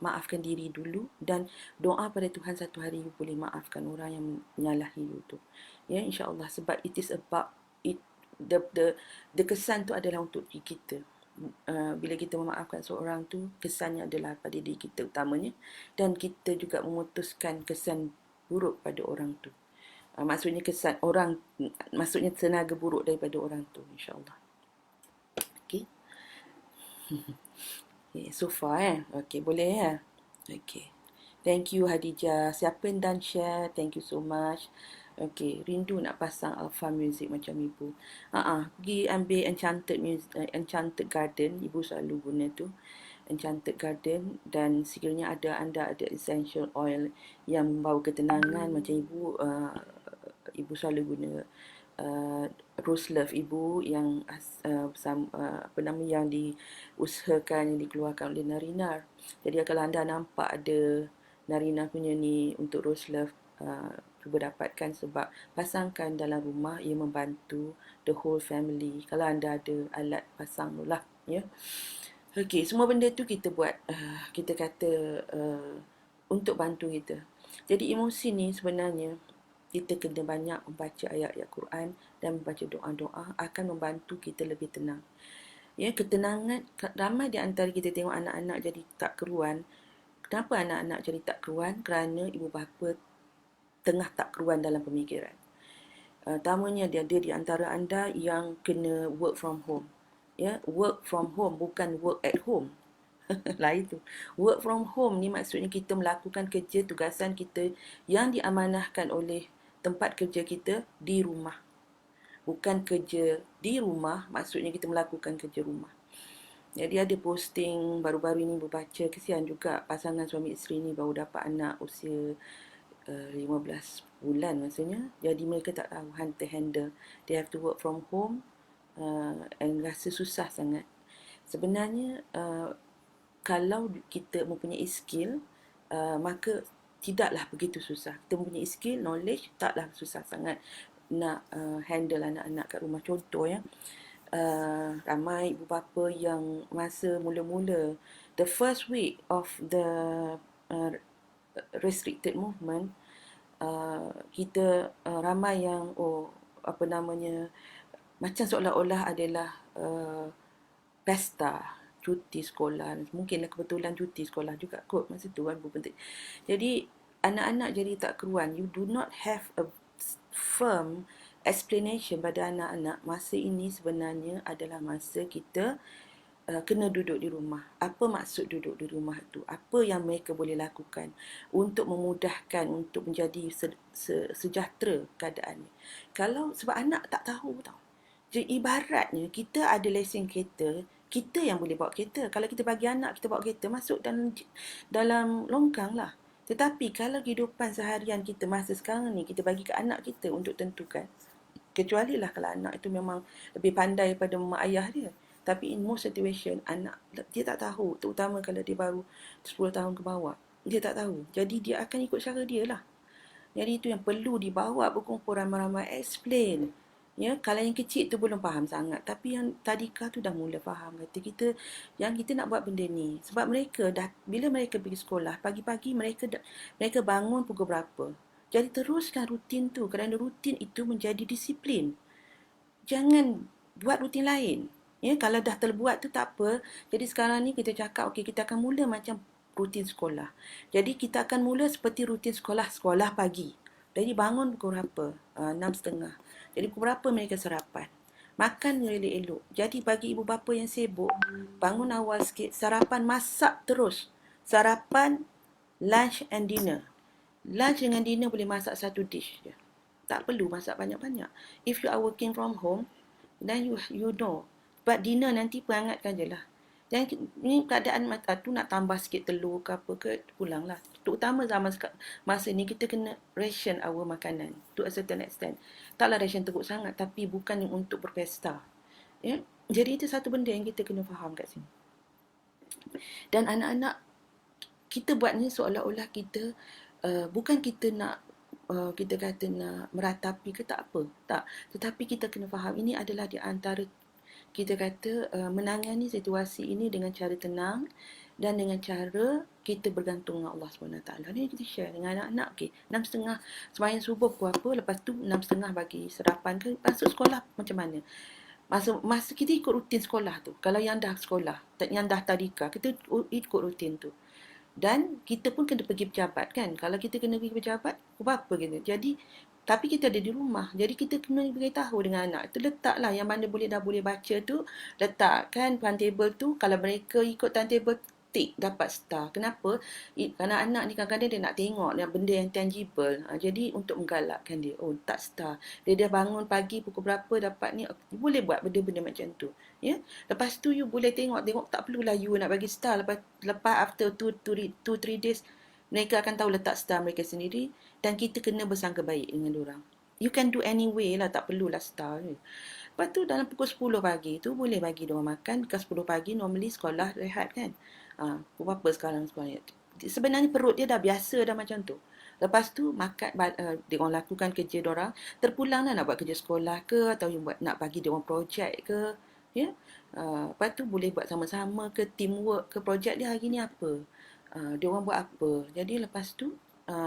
maafkan diri dulu, dan doa pada Tuhan satu hari you boleh maafkan orang yang menyalahi you tu. Ya, insya-Allah, sebab it is about it, the kesan tu adalah untuk diri kita. Bila kita memaafkan seorang tu, kesannya adalah pada diri kita utamanya, dan kita juga memutuskan kesan buruk pada orang tu. Maksudnya kesan orang, maksudnya tenaga buruk daripada orang tu, insya-Allah. Okey. Okay, so far okey, boleh ya. Okey. Thank you Hadijah. Siapa yang dan share, thank you so much. Okey, rindu nak pasang alpha music macam ibu. Pergi ambil Enchanted music, Enchanted Garden, ibu selalu guna tu. Enchanted Garden, dan sekiranya anda ada essential oil yang membawa ketenangan macam ibu selalu guna Rose Love ibu yang apa nama, yang diusahakan, yang dikeluarkan oleh Narinar. Jadi kalau anda nampak ada Narinar punya ni untuk Rose Love, cuba dapatkan, sebab pasangkan dalam rumah, ia membantu the whole family. Kalau anda ada alat pasang tu lah, ya. Okey, semua benda tu kita buat, kita kata untuk bantu kita. Jadi emosi ni sebenarnya kita kena banyak membaca ayat-ayat Quran dan membaca doa-doa, akan membantu kita lebih tenang. Ya, ketenangan, ramai di antara kita tengok anak-anak jadi tak keruan. Kenapa anak-anak jadi tak keruan? Kerana ibu bapa tengah tak keruan dalam pemikiran. Tamanya dia di antara anda yang kena work from home. Ya, work from home, bukan work at home. Lain tu. Work from home ni maksudnya kita melakukan kerja tugasan kita yang diamanahkan oleh tempat kerja kita di rumah. Bukan kerja di rumah, maksudnya kita melakukan kerja rumah. Jadi ada posting baru-baru ini berbaca, kesian juga pasangan suami isteri ni baru dapat anak usia 15 bulan maksudnya. Jadi mereka tak tahu handle. They have to work from home, and rasa susah sangat. Sebenarnya kalau kita mempunyai skill, maka tidaklah begitu susah. Kita mempunyai skill, knowledge, taklah susah sangat nak handle anak-anak kat rumah. Contoh ya, ramai ibu bapa yang masa mula-mula, the first week of the restricted movement, kita ramai yang apa namanya, macam seolah-olah adalah pesta cuti sekolah. Mungkinlah kebetulan cuti sekolah juga kot masa tu kan, penting. Jadi anak-anak jadi tak keruan. You do not have a firm explanation pada anak-anak. Masa ini sebenarnya adalah masa kita kena duduk di rumah. Apa maksud duduk di rumah tu? Apa yang mereka boleh lakukan untuk memudahkan, untuk menjadi sejahtera keadaannya. Kalau sebab anak tak tahu tau. Jadi ibaratnya kita ada lesen kereta, kita yang boleh bawa kereta. Kalau kita bagi anak kita bawa kereta, masuk dalam longkang lah. Tetapi kalau kehidupan seharian kita masa sekarang ni, kita bagi ke anak kita untuk tentukan. Kecuali lah kalau anak itu memang lebih pandai daripada mak ayah dia. Tapi in most situation, anak dia tak tahu, terutama kalau dia baru 10 tahun ke bawah. Dia tak tahu. Jadi dia akan ikut cara dia lah. Jadi itu yang perlu dibawa berkumpul ramai-ramai, explain. Ya, kalau yang kecil tu belum faham sangat, tapi yang tadika tu dah mula faham. Kata kita, yang kita nak buat benda ni. Sebab mereka dah, bila mereka pergi sekolah, pagi-pagi mereka bangun pukul berapa. Jadi teruskan rutin tu, kerana rutin itu menjadi disiplin. Jangan buat rutin lain. Ya, kalau dah terbuat tu tak apa. Jadi sekarang ni kita cakap, okey, kita akan mula macam rutin sekolah. Jadi kita akan mula seperti rutin sekolah pagi. Jadi bangun pukul berapa? 6.30. Jadi pukul berapa mereka sarapan? Makan elok-elok. Jadi bagi ibu bapa yang sibuk, bangun awal sikit, sarapan masak terus. Sarapan, lunch and dinner. Lunch dengan dinner boleh masak satu dish je. Tak perlu masak banyak-banyak. If you are working from home, then you know. But dinner nanti perangatkan je lah. Dan ni keadaan tu nak tambah sikit telur ke apa ke, pulanglah. Terutama zaman masa ni kita kena ration our makanan to a certain extent. Taklah ration teruk sangat, tapi bukan untuk berpesta. Ya? Jadi itu satu benda yang kita kena faham kat sini. Dan anak-anak, kita buat ni seolah-olah kita bukan kita nak kita kata nak meratapi ke tak apa. Tak. Tetapi kita kena faham ini adalah di antara kita kata menangani situasi ini dengan cara tenang dan dengan cara kita bergantung dengan Allah SWT. Ini kita share dengan anak-anak. Okay, 6.30 sembahyang subuh pukul apa, lepas tu 6.30 bagi sarapan ke, masuk sekolah macam mana. Masa kita ikut rutin sekolah tu. Kalau yang dah sekolah, yang dah tadika, kita ikut rutin tu. Dan kita pun kena pergi pejabat kan. Kalau kita kena pergi pejabat, apa kita. Jadi, tapi kita ada di rumah. Jadi kita kena beritahu dengan anak. Itu letaklah yang mana dah boleh baca tu. Letakkan timetable tu. Kalau mereka ikut timetable, tick dapat star. Kenapa? Kerana anak ni kadang-kadang dia nak tengok yang benda yang tangible. Jadi untuk menggalakkan dia. Oh, tak star. Dia dah bangun pagi pukul berapa dapat ni. Boleh buat benda-benda macam tu. Ya. Lepas tu you boleh tengok tak perlulah you nak bagi star. Lepas after 2-3 days mereka akan tahu letak star mereka sendiri dan kita kena bersangka baik dengan diorang. You can do anyway lah, tak perlulah star. Lepas tu dalam pukul 10 pagi tu boleh bagi diorang makan. Ke 10 pagi normally sekolah rehat kan. Pukul apa sekarang sekolah? Sebenarnya perut dia dah biasa dah macam tu. Lepas tu makan, diorang lakukan kerja diorang. Terpulang lah nak buat kerja sekolah ke atau nak bagi diorang projek ke. Ya. Lepas tu boleh buat sama-sama ke, teamwork ke, projek dia hari ni apa. Dia orang buat apa. Jadi lepas tu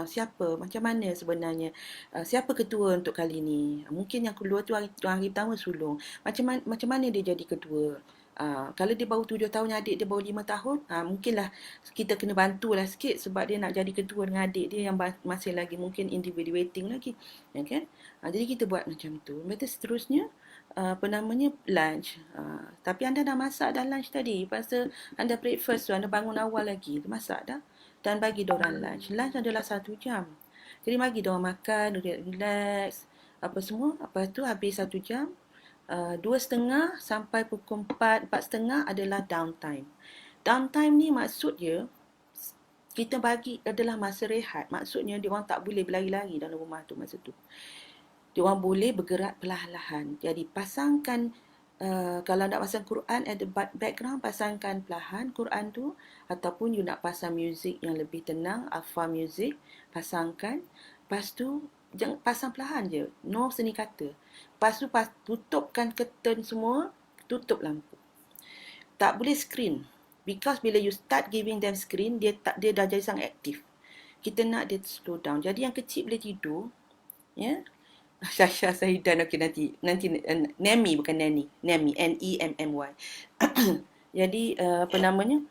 siapa, macam mana sebenarnya, siapa ketua untuk kali ni. Mungkin yang kedua tu hari pertama sulung. Macam mana dia jadi ketua. Kalau dia baru 7 tahun, adik dia baru 5 tahun, mungkinlah kita kena bantulah sikit sebab dia nak jadi ketua dengan adik dia yang masih lagi mungkin individuating lagi. Ya kan? Jadi kita buat macam tu. Lepas seterusnya, lunch. Tapi anda dah masak dah lunch tadi. Lepas tu anda breakfast tu, anda bangun awal lagi. Masak dah. Dan bagi diorang lunch. Lunch adalah 1 jam. Jadi bagi diorang makan, relax, apa semua. Lepas tu habis 1 jam. 2.30 sampai pukul 4, 4.30 adalah downtime. Downtime ni maksudnya kita bagi adalah masa rehat. Maksudnya diorang tak boleh berlari-lari dalam rumah tu masa tu. Diorang boleh bergerak perlahan-lahan. Jadi pasangkan kalau nak pasang Quran at the background, pasangkan perlahan Quran tu. Ataupun you nak pasang muzik yang lebih tenang, alpha music, pasangkan. Lepas tu jangan pasang perlahan je, no seni kata. Lepas tu tutupkan curtain semua, tutup lampu. Tak boleh screen. Because bila you start giving them screen, dia dah jadi sangat aktif. Kita nak dia slow down. Jadi yang kecil boleh tidur. Ya. Syasha Sahidan, okey, nanti Nemi, bukan Nani. Nemi, Nemmy. Jadi apa namanya,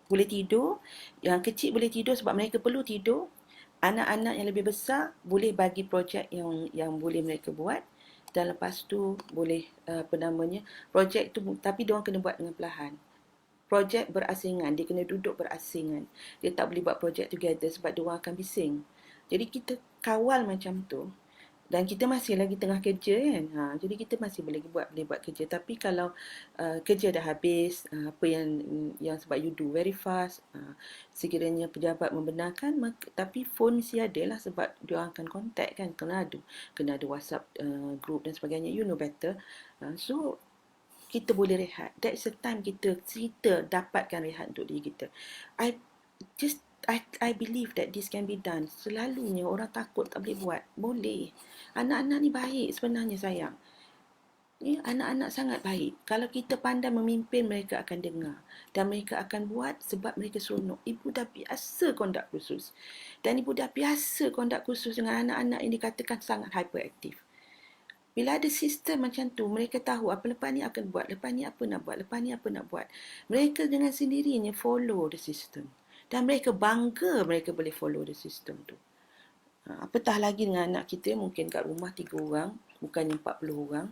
boleh tidur. Yang kecil boleh tidur sebab mereka perlu tidur. Anak-anak yang lebih besar boleh bagi projek yang boleh mereka buat. Dan lepas tu boleh projek tu, tapi diorang kena buat dengan perlahan. Projek berasingan, dia kena duduk berasingan. Dia tak boleh buat projek together sebab diorang akan bising. Jadi kita kawal macam tu. Dan kita masih lagi tengah kerja kan. Jadi kita masih boleh buat kerja. Tapi kalau kerja dah habis, apa yang sebab you do very fast, sekiranya pejabat membenarkan, tapi phone mesti ada lah sebab dia akan contact kan. Kena ada WhatsApp group dan sebagainya. You know better. So kita boleh rehat. That's the time kita dapatkan rehat untuk diri kita. I I believe that this can be done. Selalunya orang takut tak boleh buat. Boleh. Anak-anak ni baik sebenarnya, sayang. Ya, anak-anak sangat baik. Kalau kita pandai memimpin, mereka akan dengar. Dan mereka akan buat sebab mereka seronok. Ibu dah biasa kondak khusus. Dan ibu dah biasa kondak khusus dengan anak-anak yang dikatakan sangat hyperaktif. Bila ada sistem macam tu, mereka tahu apa lepas ni akan buat, lepas ni apa nak buat, lepas ni apa nak buat. Mereka dengan sendirinya follow the system. Dan mereka bangga mereka boleh follow the system tu. Apatah lagi dengan anak kita, mungkin kat rumah 3 orang, bukannya 40 orang.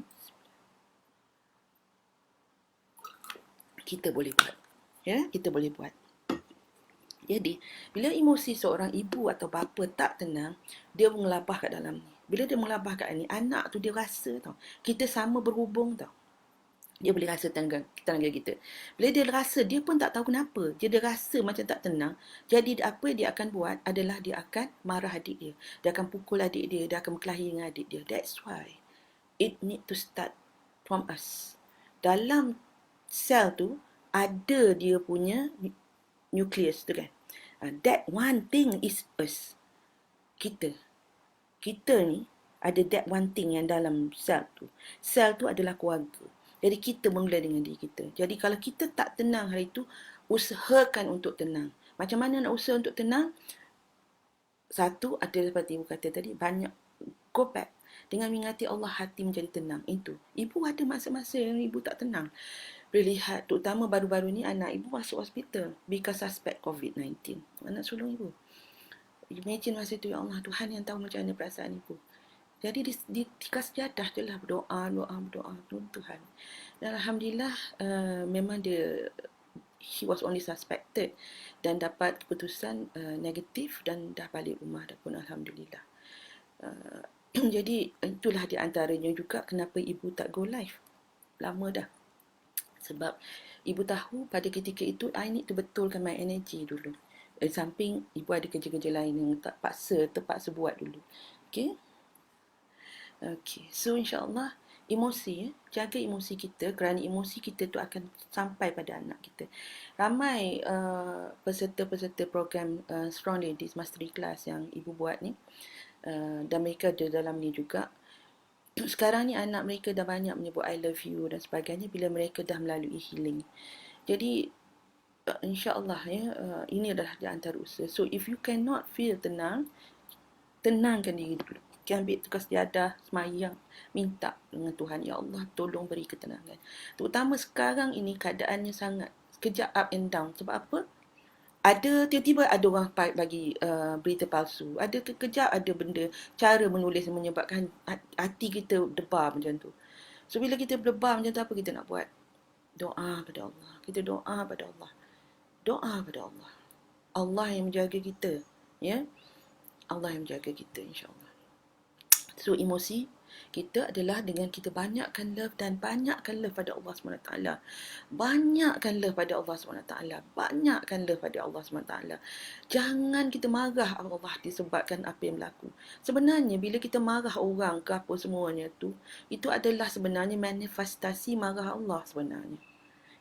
Kita boleh buat. Ya, kita boleh buat. Jadi, bila emosi seorang ibu atau bapa tak tenang, dia mengelabah kat dalam ni. Bila dia mengelabah kat ni, anak tu dia rasa tau. Kita sama berhubung tau. Dia boleh rasa tenaga kita. Bila dia rasa, dia pun tak tahu kenapa. Dia rasa macam tak tenang. Jadi apa dia akan buat adalah dia akan marah adik dia. Dia akan pukul adik dia. Dia akan berkelahi dengan adik dia. That's why it need to start from us. Dalam sel tu ada dia punya nucleus tu kan. That one thing is us. Kita ni ada that one thing yang dalam sel tu. Sel tu adalah keluarga. Jadi kita mula dengan diri kita. Jadi kalau kita tak tenang hari tu, usahakan untuk tenang. Macam mana nak usaha untuk tenang? Satu, ada seperti ibu kata tadi, banyak go back. Dengan mengingati Allah, hati menjadi tenang. Itu. Ibu ada masa-masa yang ibu tak tenang. Boleh lihat, terutama baru-baru ni anak ibu masuk hospital because suspect COVID-19. Anak sulung ibu. Imagine masa tu, ya Allah, Tuhan yang tahu macam mana perasaan ibu. Jadi di sejadah je lah berdoa Tuhan. Dan Alhamdulillah memang he was only suspected dan dapat keputusan negatif dan dah balik rumah dah pun Alhamdulillah. Jadi itulah di antaranya juga kenapa ibu tak go live. Lama dah. Sebab ibu tahu pada ketika itu I need to betulkan my energy dulu. Samping ibu ada kerja-kerja lain yang terpaksa buat dulu. Okay, so insyaAllah emosi, jaga emosi kita kerana emosi kita tu akan sampai pada anak kita. Ramai peserta-peserta program Strong Ladies Mastery Class yang ibu buat ni, dan mereka ada dalam ni juga. Sekarang ni anak mereka dah banyak menyebut I love you dan sebagainya bila mereka dah melalui healing. Jadi insyaAllah ini adalah di antara usaha. So if you cannot feel tenang, tenangkan diri dulu. Ambil tugas tiada, semayang, minta dengan Tuhan, ya Allah tolong beri ketenangan. Terutama sekarang ini keadaannya sangat sekejap up and down. Sebab apa? Ada tiba-tiba ada orang bagi berita palsu. Ada kekejap ada benda, cara menulis yang menyebabkan hati kita debar macam tu. So bila kita berdebar macam tu, apa kita nak buat? Doa pada Allah. Kita doa pada Allah. Doa pada Allah. Allah yang menjaga kita. Ya? Allah yang menjaga kita, insyaAllah. So emosi kita adalah dengan kita banyakkan love dan banyakkan love pada Allah SWT. Banyakkan love pada Allah SWT. Banyakkan love pada Allah SWT. Jangan kita marah Allah disebabkan apa yang berlaku. Sebenarnya bila kita marah orang ke apa semuanya tu, itu adalah sebenarnya manifestasi marah Allah sebenarnya.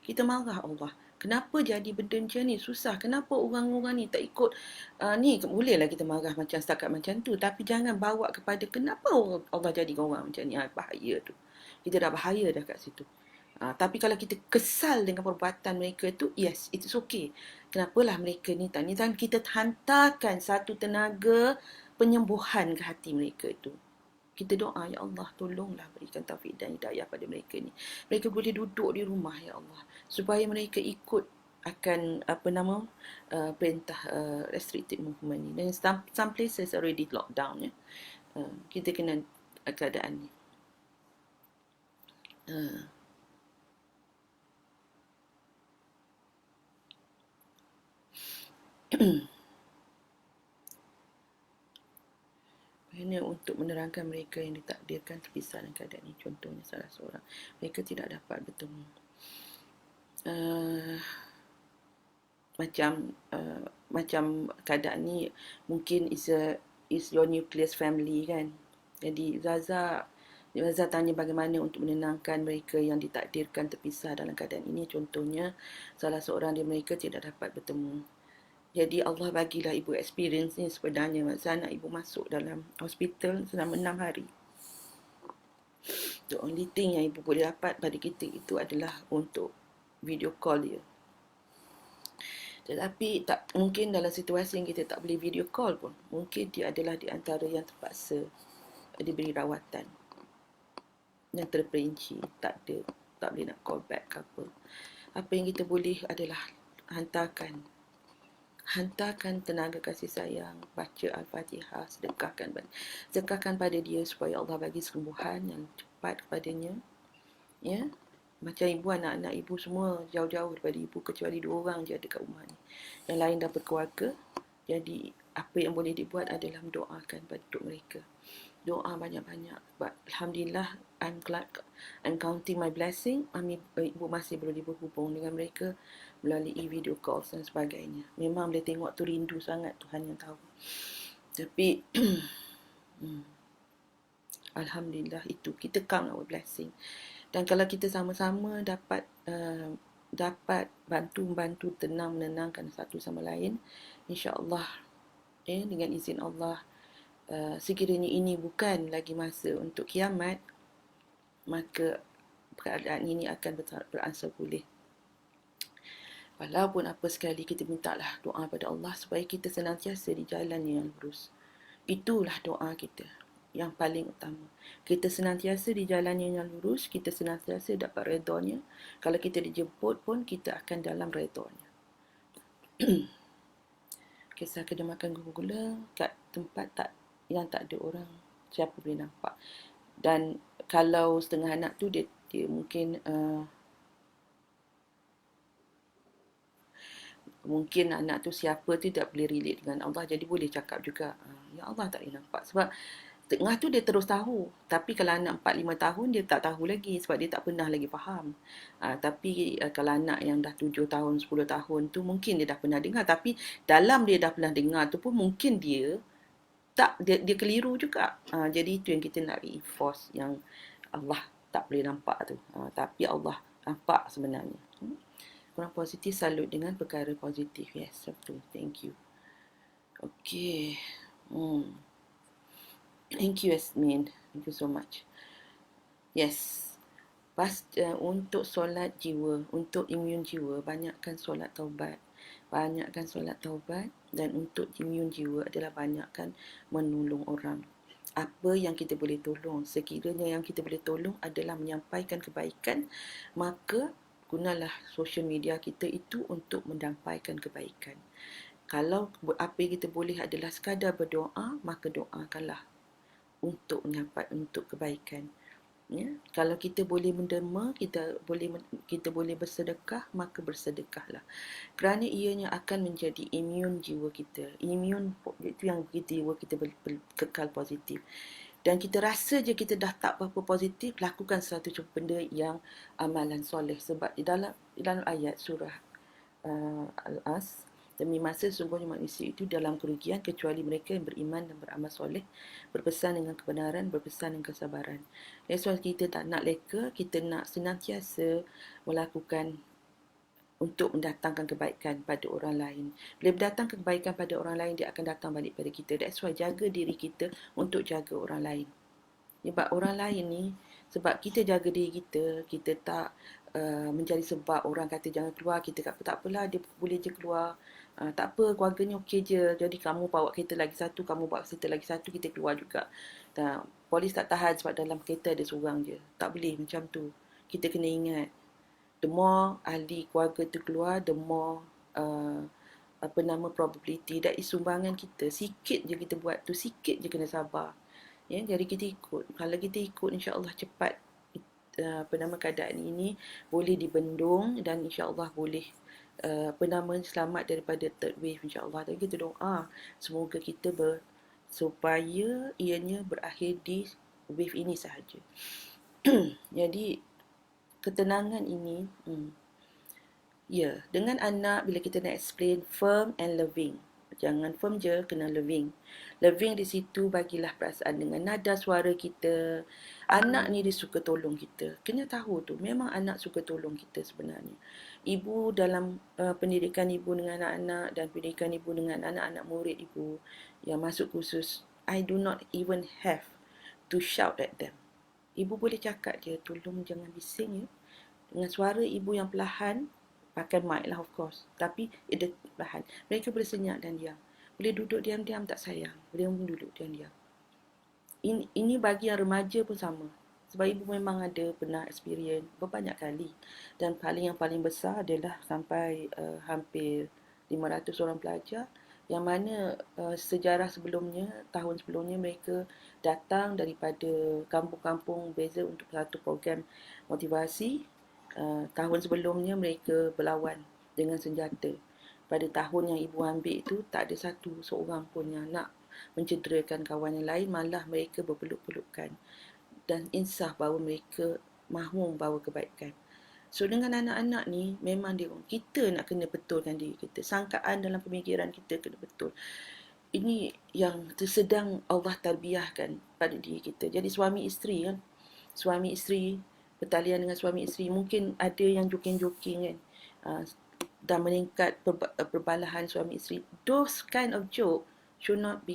Kita marah Allah. Kenapa jadi benda macam ni? Susah. Kenapa orang-orang ni tak ikut ni? Bolehlah kita marah macam setakat macam tu. Tapi jangan bawa kepada kenapa Allah jadikan orang macam ni. Bahaya tu. Kita dah bahaya dah kat situ. Tapi kalau kita kesal dengan perbuatan mereka tu, yes, it's okay. Kenapalah mereka ni tak ni? Dan kita hantarkan satu tenaga penyembuhan ke hati mereka itu. Kita doa, ya Allah tolonglah berikan taufik dan hidayah pada mereka ni. Mereka boleh duduk di rumah, ya Allah, supaya mereka ikut akan perintah restricted movement ni. Dan some places already locked down ya. Kita kena keadaan ni. Hanya untuk menerangkan mereka yang ditakdirkan terpisah dalam keadaan ini. Contohnya salah seorang, mereka tidak dapat bertemu. Macam keadaan ni mungkin is your nucleus family kan. Jadi Zaza Mazhar tanya bagaimana untuk menenangkan mereka yang ditakdirkan terpisah dalam keadaan ini. Contohnya, salah seorang di mereka tidak dapat bertemu. Jadi Allah bagilah ibu experience ni sebenarnya. Masa anak ibu masuk dalam hospital selama 6 hari. The only thing yang ibu boleh dapat pada kita itu adalah untuk video call dia. Tetapi tak mungkin dalam situasi yang kita tak boleh video call pun. Mungkin dia adalah di antara yang terpaksa diberi rawatan yang terperinci, tak boleh nak call back ke apa. Apa yang kita boleh adalah hantarkan tenaga kasih sayang, baca Al-Fatihah, sedekahkan pada dia supaya Allah bagi kesembuhan yang cepat kepadanya. Ya, macam ibu, anak-anak ibu semua jauh-jauh daripada ibu, kecuali 2 orang je ada kat rumah ni. Yang lain dah berkeluarga. Jadi apa yang boleh dibuat adalah mendoakan untuk mereka. Doa banyak-banyak. But Alhamdulillah, I'm counting my blessing. Ibu masih boleh berhubung dengan mereka melalui video calls dan sebagainya. Memang boleh tengok tu rindu sangat, Tuhan yang tahu. Tapi Alhamdulillah, itu kita count our blessing. Dan kalau kita sama-sama dapat bantu menenangkan satu sama lain, insya-Allah, dengan izin Allah, sekiranya ini bukan lagi masa untuk kiamat, maka keadaan ini akan beransur pulih. Walaupun apa sekali, kita mintalah doa pada Allah supaya kita senantiasa di jalan yang lurus. Itulah doa kita yang paling utama. Kita senantiasa di jalan yang lurus, kita senantiasa dapat redanya. Kalau kita dijemput pun, kita akan dalam redanya. Kisah kena makan gula-gula kat tempat yang tak ada orang, siapa boleh nampak. Dan kalau setengah anak tu dia mungkin anak tu siapa tu tak boleh relate dengan Allah, jadi boleh cakap juga, ya Allah tak boleh nampak. Sebab tengah tu dia terus tahu. Tapi kalau anak 4-5 tahun, dia tak tahu lagi sebab dia tak pernah lagi faham. Tapi kalau anak yang dah 7 tahun, 10 tahun tu, mungkin dia dah pernah dengar. Tapi dalam dia dah pernah dengar tu pun, mungkin dia keliru juga. Jadi itu yang kita nak reinforce, yang Allah tak boleh nampak tu. Tapi Allah nampak sebenarnya. Kurang positif, salut dengan perkara positif. Yes, betul. Thank you. Okay. Thank you, Yasmin. Thank you so much. Yes. Untuk solat jiwa, untuk immune jiwa, banyakkan solat taubat. Dan untuk immune jiwa adalah banyakkan menolong orang. Apa yang kita boleh tolong, sekiranya yang kita boleh tolong adalah menyampaikan kebaikan, maka gunalah social media kita itu untuk menyampaikan kebaikan. Kalau apa yang kita boleh adalah sekadar berdoa, maka doakanlah untuk kebaikan. Ya, kalau kita boleh menderma, kita boleh bersedekah, maka bersedekahlah. Kerana ianya akan menjadi immune jiwa kita. Immune itu yang jiwa kita kekal positif. Dan kita rasa je kita dah tak apa-apa positif, lakukan satu benda yang amalan soleh. Sebab di dalam ayat surah Al-As, demi masa sungguhnya manusia itu dalam kerugian kecuali mereka yang beriman dan beramal soleh, berpesan dengan kebenaran, berpesan dengan kesabaran. That's why kita tak nak leka, kita nak senantiasa melakukan untuk mendatangkan kebaikan pada orang lain. Bila berdatang kebaikan pada orang lain, dia akan datang balik pada kita. That's why jaga diri kita untuk jaga orang lain. Sebab orang lain ni, sebab kita jaga diri kita, kita tak menjadi sebab orang kata jangan keluar, kita kata tak apalah, dia boleh je keluar. Tak apa, keluarganya okey je. Jadi kamu bawa kereta lagi satu, kamu bawa kereta lagi satu, kita keluar juga. Polis tak tahan sebab dalam kereta ada seorang je. Tak boleh macam tu. Kita kena ingat, the more ahli keluarga tu keluar, the more probability. That is sumbangan kita. Sikit je kita buat tu, sikit je kena sabar. Ya, jadi kita ikut. Kalau kita ikut, insya-Allah cepat keadaan ini boleh dibendung dan insya-Allah boleh selamat daripada third wave, insya-Allah. Dan kita doa semoga kita supaya ianya berakhir di wave ini sahaja. Jadi ketenangan ini, dengan anak, bila kita nak explain firm and loving, Jangan firm je, kena loving. Loving di situ bagilah perasaan dengan nada suara kita. Anak ni dia suka tolong kita. Kena tahu tu, memang anak suka tolong kita sebenarnya. Ibu dalam pendidikan ibu dengan anak-anak dan pendidikan ibu dengan anak-anak murid ibu yang masuk kursus, I do not even have to shout at them. Ibu boleh cakap je, tolong jangan bising ya. Dengan suara ibu yang perlahan, pakai mic lah of course, tapi dia perlahan. Mereka boleh senyap dan diam. Boleh duduk diam-diam tak sayang. Boleh duduk diam-diam. Ini bagi yang remaja pun sama. Sebab ibu memang ada pernah experience berbanyak kali. Dan yang paling besar adalah sampai hampir 500 orang pelajar yang mana sejarah sebelumnya, tahun sebelumnya mereka datang daripada kampung-kampung beza untuk satu program motivasi. Tahun sebelumnya mereka berlawan dengan senjata. Pada tahun yang ibu ambil itu, tak ada seorang pun yang nak mencederakan kawan yang lain, malah mereka berpeluk-pelukan dan insaf bahawa mereka mahu membawa kebaikan. So dengan anak-anak ni, memang kita nak kena betulkan diri kita. Sangkaan dalam pemikiran kita kena betul. Ini yang sedang Allah tarbiyahkan pada diri kita. Jadi suami isteri kan, suami isteri, pertalian dengan suami isteri, mungkin ada yang joking-joking kan, dan meningkat perbalahan suami isteri. Those kind of joke should not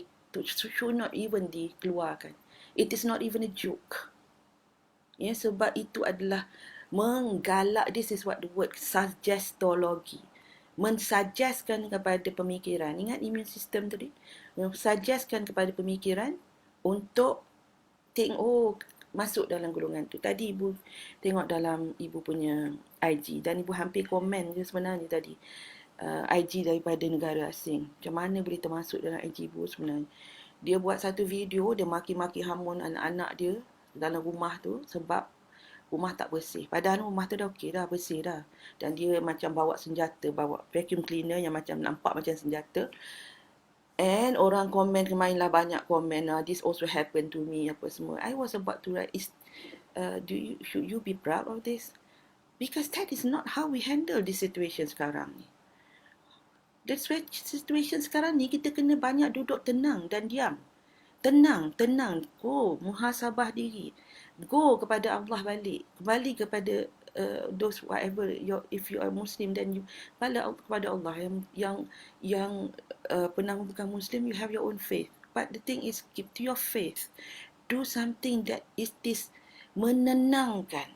even dikeluarkan. It is not even a joke. Ya, sebab itu adalah menggalak. This is what the word suggestology. Mensuggestkan kepada pemikiran. Ingat immune system tadi? Mensuggestkan kepada pemikiran untuk tengok, masuk dalam golongan tu. Tadi ibu tengok dalam ibu punya IG dan ibu hampir komen je sebenarnya tadi. IG daripada negara asing. Macam mana boleh termasuk dalam IG ibu sebenarnya. Dia buat satu video, dia maki-maki hamun anak-anak dia dalam rumah tu sebab rumah tak bersih. Padahal rumah tu dah okey dah, bersih dah. Dan dia macam bawa senjata, bawa vacuum cleaner yang macam nampak macam senjata. And orang komen kemarin lah, banyak komen, this also happened to me, apa semua. I was about to write, should you be proud of this? Because that is not how we handle this situation sekarang ni. The situation sekarang ni, kita kena banyak duduk tenang dan diam. Tenang. Go, muhasabah diri. Go kepada Allah balik. Kembali kepada those whatever, if you are Muslim, then you balik kepada Allah. Yang pernah bukan Muslim, you have your own faith. But the thing is, keep to your faith. Do something that is this menenangkan.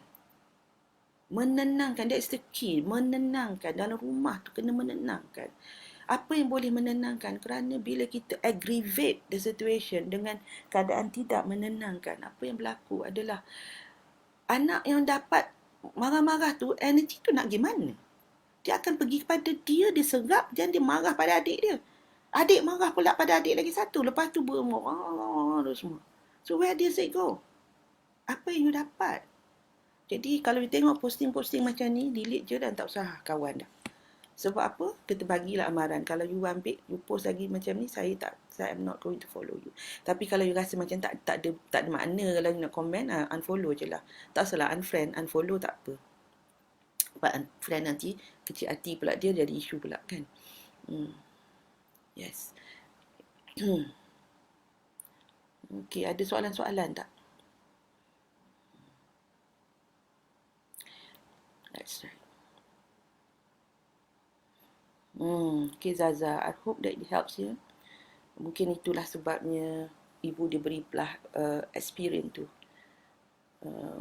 That is the key. Menenangkan. Dalam rumah tu kena menenangkan. Apa yang boleh menenangkan? Kerana bila kita aggravate the situation dengan keadaan tidak menenangkan, apa yang berlaku adalah anak yang dapat marah-marah tu, energi tu nak pergi mana? Dia akan pergi kepada dia serap dan dia marah pada adik dia. Adik marah pula pada adik lagi satu. Lepas tu bermarah semua. So where does it go? Apa yang you dapat? Jadi kalau you tengok posting-posting macam ni, delete je dan tak usah kawan dah. Sebab apa? Kita bagilah amaran. Kalau you ambil, you post lagi macam ni, saya am not going to follow you. Tapi kalau you rasa macam tak ada makna kalau you nak komen, unfollow je lah. Tak salah, unfollow tak apa. Sebab unfriend nanti kecil hati pula dia, jadi isu pula kan. Yes. Okay, ada soalan-soalan tak? That's right. Okay Zaza, I hope that it helps you. Mungkin itulah sebabnya ibu diberi experience tu.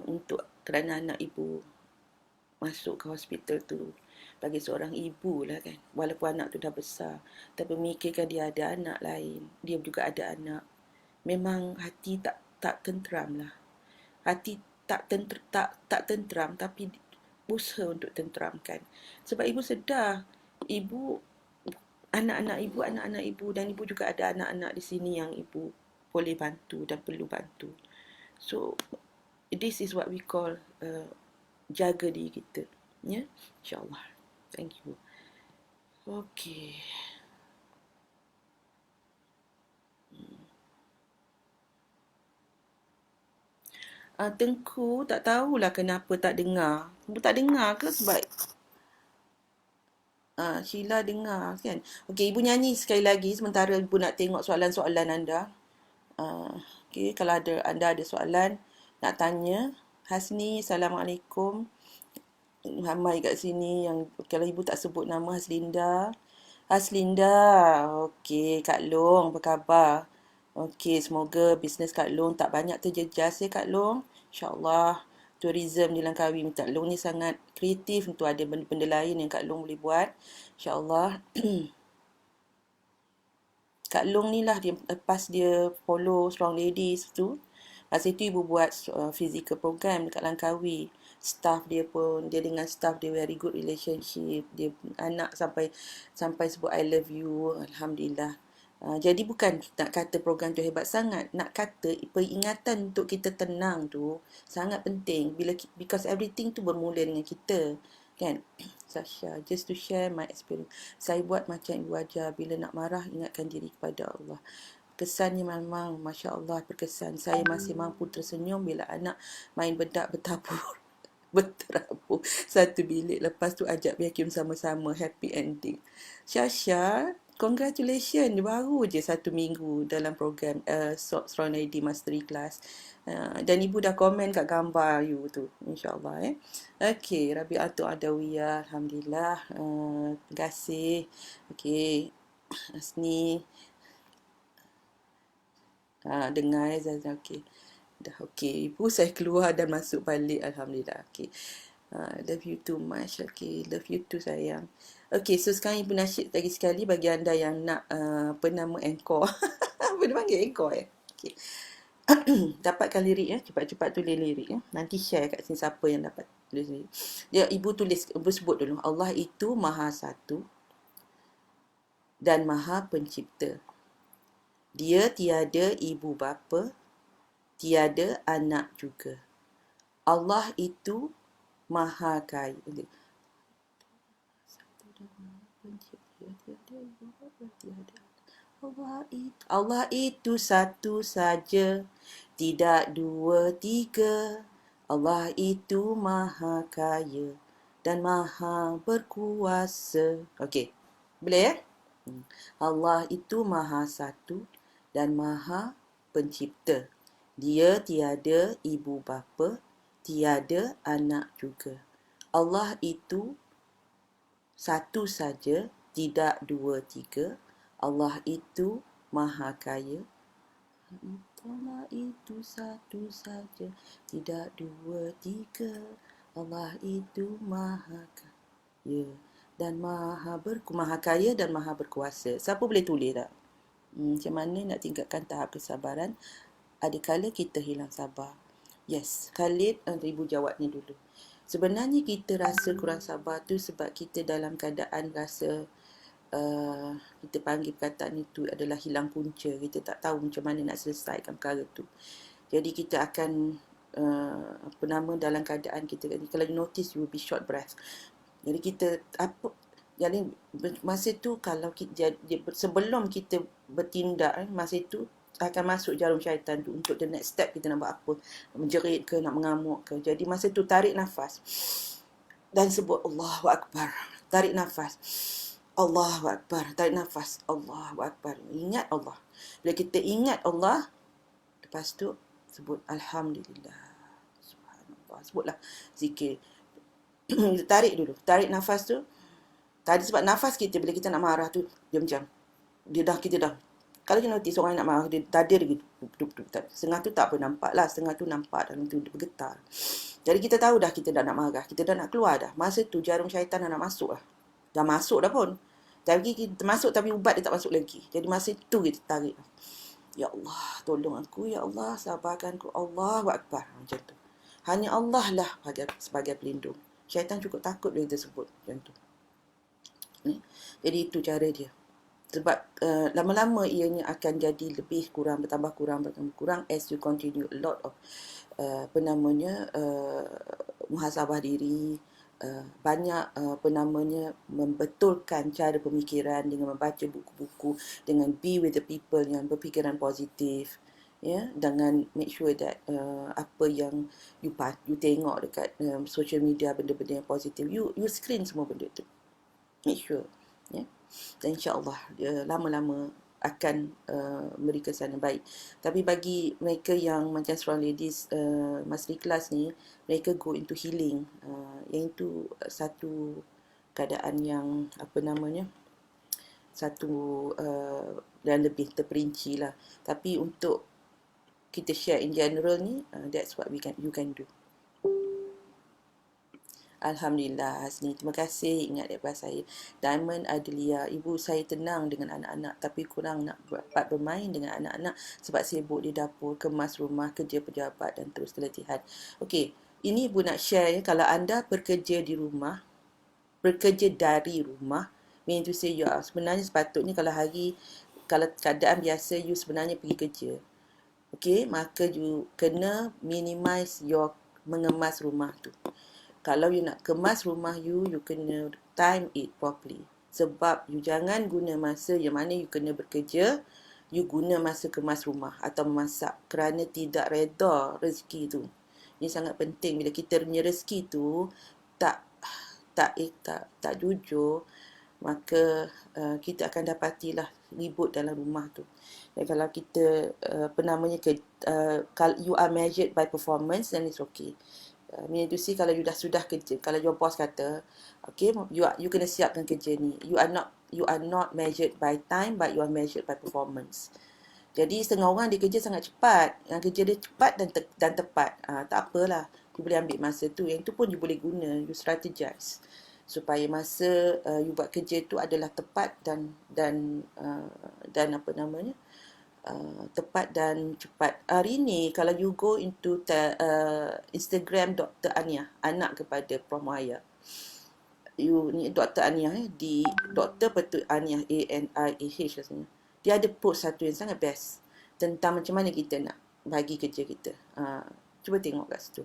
Untuk kerana anak ibu masuk ke hospital tu. Bagi seorang ibu lah kan. Walaupun anak tu dah besar. Tapi memikirkan dia ada anak lain. Dia juga ada anak. Memang hati tak tenteram lah. Hati tak tenteram, tapi usaha untuk tenteramkan. Sebab ibu sedar, anak-anak ibu dan ibu juga ada anak-anak di sini yang ibu boleh bantu dan perlu bantu. So this is what we call jaga diri kita, ya, insyaAllah. Thank you. Okay. Tengku tak tahulah kenapa tak dengar. Tak dengar ke sebab Sheila dengar kan. Okey, ibu nyanyi sekali lagi sementara ibu nak tengok soalan-soalan anda. Okey, kalau anda ada soalan nak tanya. Hasni, Assalamualaikum. Ramai kat sini yang kalau ibu tak sebut nama. Haslinda. Haslinda. Okey, Kak Long, apa khabar? Okey, semoga bisnes Kak Long tak banyak terjejas ya Kak Long. InsyaAllah. Tourism di Langkawi. Kak Long ni sangat kreatif untuk ada benda-benda lain yang Kak Long boleh buat. InsyaAllah. Kak Long ni lah dia, lepas dia follow Strong Ladies tu, masa itu ibu buat physical program dekat Langkawi. Staff dia pun, dia dengan staff dia very good relationship. Dia anak sampai sebut I love you. Alhamdulillah. Jadi bukan nak kata program tu hebat sangat, nak kata peringatan untuk kita tenang tu sangat penting because everything tu bermula dengan kita, kan? Sasha, just to share my experience. Saya buat macam ibu ajar, bila nak marah ingatkan diri kepada Allah. Kesannya memang Masya Allah berkesan. Saya masih mampu tersenyum bila anak main bedak bertabur berterabur satu bilik. Lepas tu ajak vacuum sama-sama. Happy ending. Syasha, congratulations. Baru je 1 minggu dalam program Strong ID Mastery Class. Dan ibu dah komen kat gambar you tu. InsyaAllah. Okey, Rabi'atul Adawiyah. Alhamdulillah. Terima kasih. Okey. Asni. Dengar Zazan. Okey. Dah okey. Ibu saya keluar dan masuk balik. Alhamdulillah. Okey. Love you too much. Okay, love you too sayang. Okay, so sekarang ibu nasyid lagi sekali bagi anda yang nak apa nama encore. Apa dia panggil encore Okay. Dapatkan lirik ya, cepat-cepat tulis lirik ya. Nanti share kat sini siapa yang dapat tulis lirik. Dia ibu sebut dulu. Allah itu Maha Satu dan Maha Pencipta. Dia tiada ibu bapa, tiada anak juga. Allah itu Maha Kaya. Allah itu satu saja, tidak dua tiga. Allah itu Maha Kaya dan Maha Berkuasa. Okey, boleh ya? Allah itu Maha Satu dan Maha Pencipta. Dia tiada ibu bapa, tiada anak juga. Allah itu satu saja, tidak dua tiga. Allah itu Maha Kaya. Allah itu satu saja, tidak dua tiga. Allah itu Maha Kaya dan Maha Kaya dan Maha Berkuasa. Siapa boleh tulis tak? Macam mana nak tingkatkan tahap kesabaran? Adakala kita hilang sabar. Yes, Khalid, ibu jawab ni dulu. Sebenarnya kita rasa kurang sabar tu sebab kita dalam keadaan rasa kita panggil perkataan itu adalah hilang punca. Kita tak tahu macam mana nak selesaikan perkara tu. Jadi kita akan dalam keadaan kita kalau you notice you will be short breath. Jadi jadi masa tu kalau sebelum kita bertindak, masa itu akan masuk jarum syaitan tu untuk the next step kita nak buat apa, menjerit ke, nak mengamuk ke. Jadi masa tu tarik nafas dan sebut Allahu Akbar. Tarik nafas, Allahu Akbar. Tarik nafas, Allahu Akbar. Ingat Allah. Bila kita ingat Allah, lepas tu sebut Alhamdulillah, Subhanallah. Sebutlah zikir. Tarik dulu. Tarik nafas tu. Tadi sebab nafas kita bila kita nak marah tu dia macam kita dah kalau kita notice orang nak marah dia dada dia gitu. Setengah tu tak apa nampak lah, setengah tu nampak dalam tu dia bergetar. Jadi kita tahu dah kita dah nak marah, kita dah nak keluar dah. Masa tu jarum syaitan dah nak masuk lah. Dah masuk dah pun. Tapi kita masuk tapi ubat dia tak masuk lagi. Jadi masa tu kita tarik. Ya Allah, tolong aku. Ya Allah, sabarkan aku. Allahu Akbar. Macam tu. Hanya Allah lah sebagai pelindung. Syaitan cukup takut bila kita sebut macam tu. Jadi itu cara dia. Sebab lama-lama ianya akan jadi lebih kurang, bertambah kurang as you continue a lot of muhasabah diri, banyak membetulkan cara pemikiran dengan membaca buku-buku, dengan be with the people yang berfikiran positif. Ya, dengan make sure that apa yang you tengok dekat social media, benda-benda yang positif, you screen semua benda tu. make sure, ya. Dan insyaAllah lama-lama akan memberi kesan yang baik. Tapi bagi mereka yang macam strong ladies masa kelas ni, mereka go into healing, yang itu satu keadaan yang apa namanya, satu dan lebih terperinci lah. Tapi untuk kita share in general ni, that's what you can do. Alhamdulillah Hasni, terima kasih ingat daripada saya. Diamond Adelia, ibu saya tenang dengan anak-anak tapi kurang nak dapat bermain dengan anak-anak sebab sibuk di dapur, kemas rumah, kerja pejabat dan terus keletihan. Okey, ini ibu nak share ya, kalau anda bekerja di rumah, bekerja dari rumah, mean to say you are, sebenarnya sepatutnya kalau keadaan biasa you sebenarnya pergi kerja. Okey, maka you kena minimize your mengemas rumah tu. Kalau you nak kemas rumah you kena time it properly. Sebab you jangan guna masa yang mana you kena bekerja, you guna masa kemas rumah atau memasak, kerana tidak reda rezeki tu. Ini sangat penting. Bila kita punya rezeki tu tak jujur, maka kita akan dapatilah ribut dalam rumah tu. Dan kalau kita kalau you are measured by performance, then it's okay. Meaning to say, kalau you dah sudah kerja, kalau your boss kata, okay, you kena siapkan kerja ni. You are not measured by time, but you are measured by performance. Jadi setengah orang dia kerja sangat cepat. Yang kerja dia cepat dan tepat. Tak apalah. You boleh ambil masa tu. Yang tu pun you boleh guna. You strategize supaya masa you buat kerja tu adalah tepat dan apa namanya, tepat dan cepat. Hari ni kalau you go into Instagram Dr. Ania, anak kepada Prof. Muhayya, you ni Dr. Ania di Dr. Petut Ania, ANIAH rasanya. Dia ada post satu yang sangat best tentang macam mana kita nak bagi kerja kita. Cuba tengok kat situ.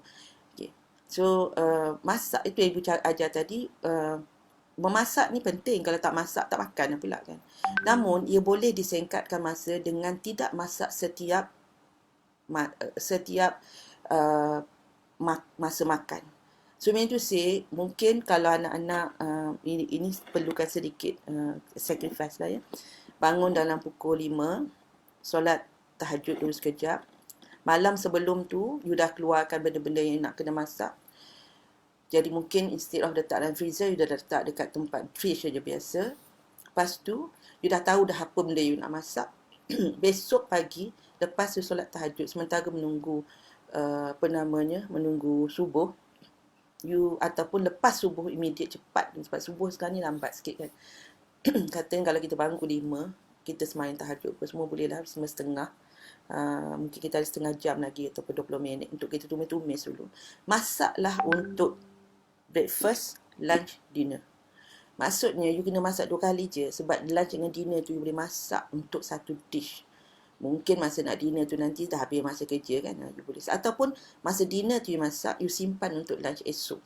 Okay. So masak itu yang ibu ajar tadi. Memasak ni penting. Kalau tak masak, tak makan pula kan. Namun, ia boleh disingkatkan masa dengan tidak masak setiap masa makan. So, mean to say, mungkin kalau anak-anak, ini perlukan sedikit sacrifice lah ya. Bangun dalam pukul 5, solat tahajud dulu sekejap. Malam sebelum tu, you dah keluarkan benda-benda yang nak kena masak. Jadi mungkin instead of letak dalam freezer, you dah letak dekat tempat fridge saja biasa. Lepas tu, you dah tahu dah apa benda you nak masak. Besok pagi, lepas you solat tahajud, sementara menunggu menunggu subuh, you ataupun lepas subuh immediate cepat, sebab subuh sekarang ni lambat sikit kan. Katanya kalau kita bangun pukul 5, kita sembahyang tahajud apa semua boleh lah, 5:30. Mungkin kita ada setengah jam lagi ataupun 20 minit untuk kita tumis-tumis dulu. Masaklah untuk breakfast, lunch, dinner. Maksudnya you kena masak 2 kali je, sebab lunch dengan dinner tu you boleh masak untuk satu dish. Mungkin masa nak dinner tu nanti dah habis masa kerja kan, you boleh. Ataupun masa dinner tu you masak, you simpan untuk lunch esok.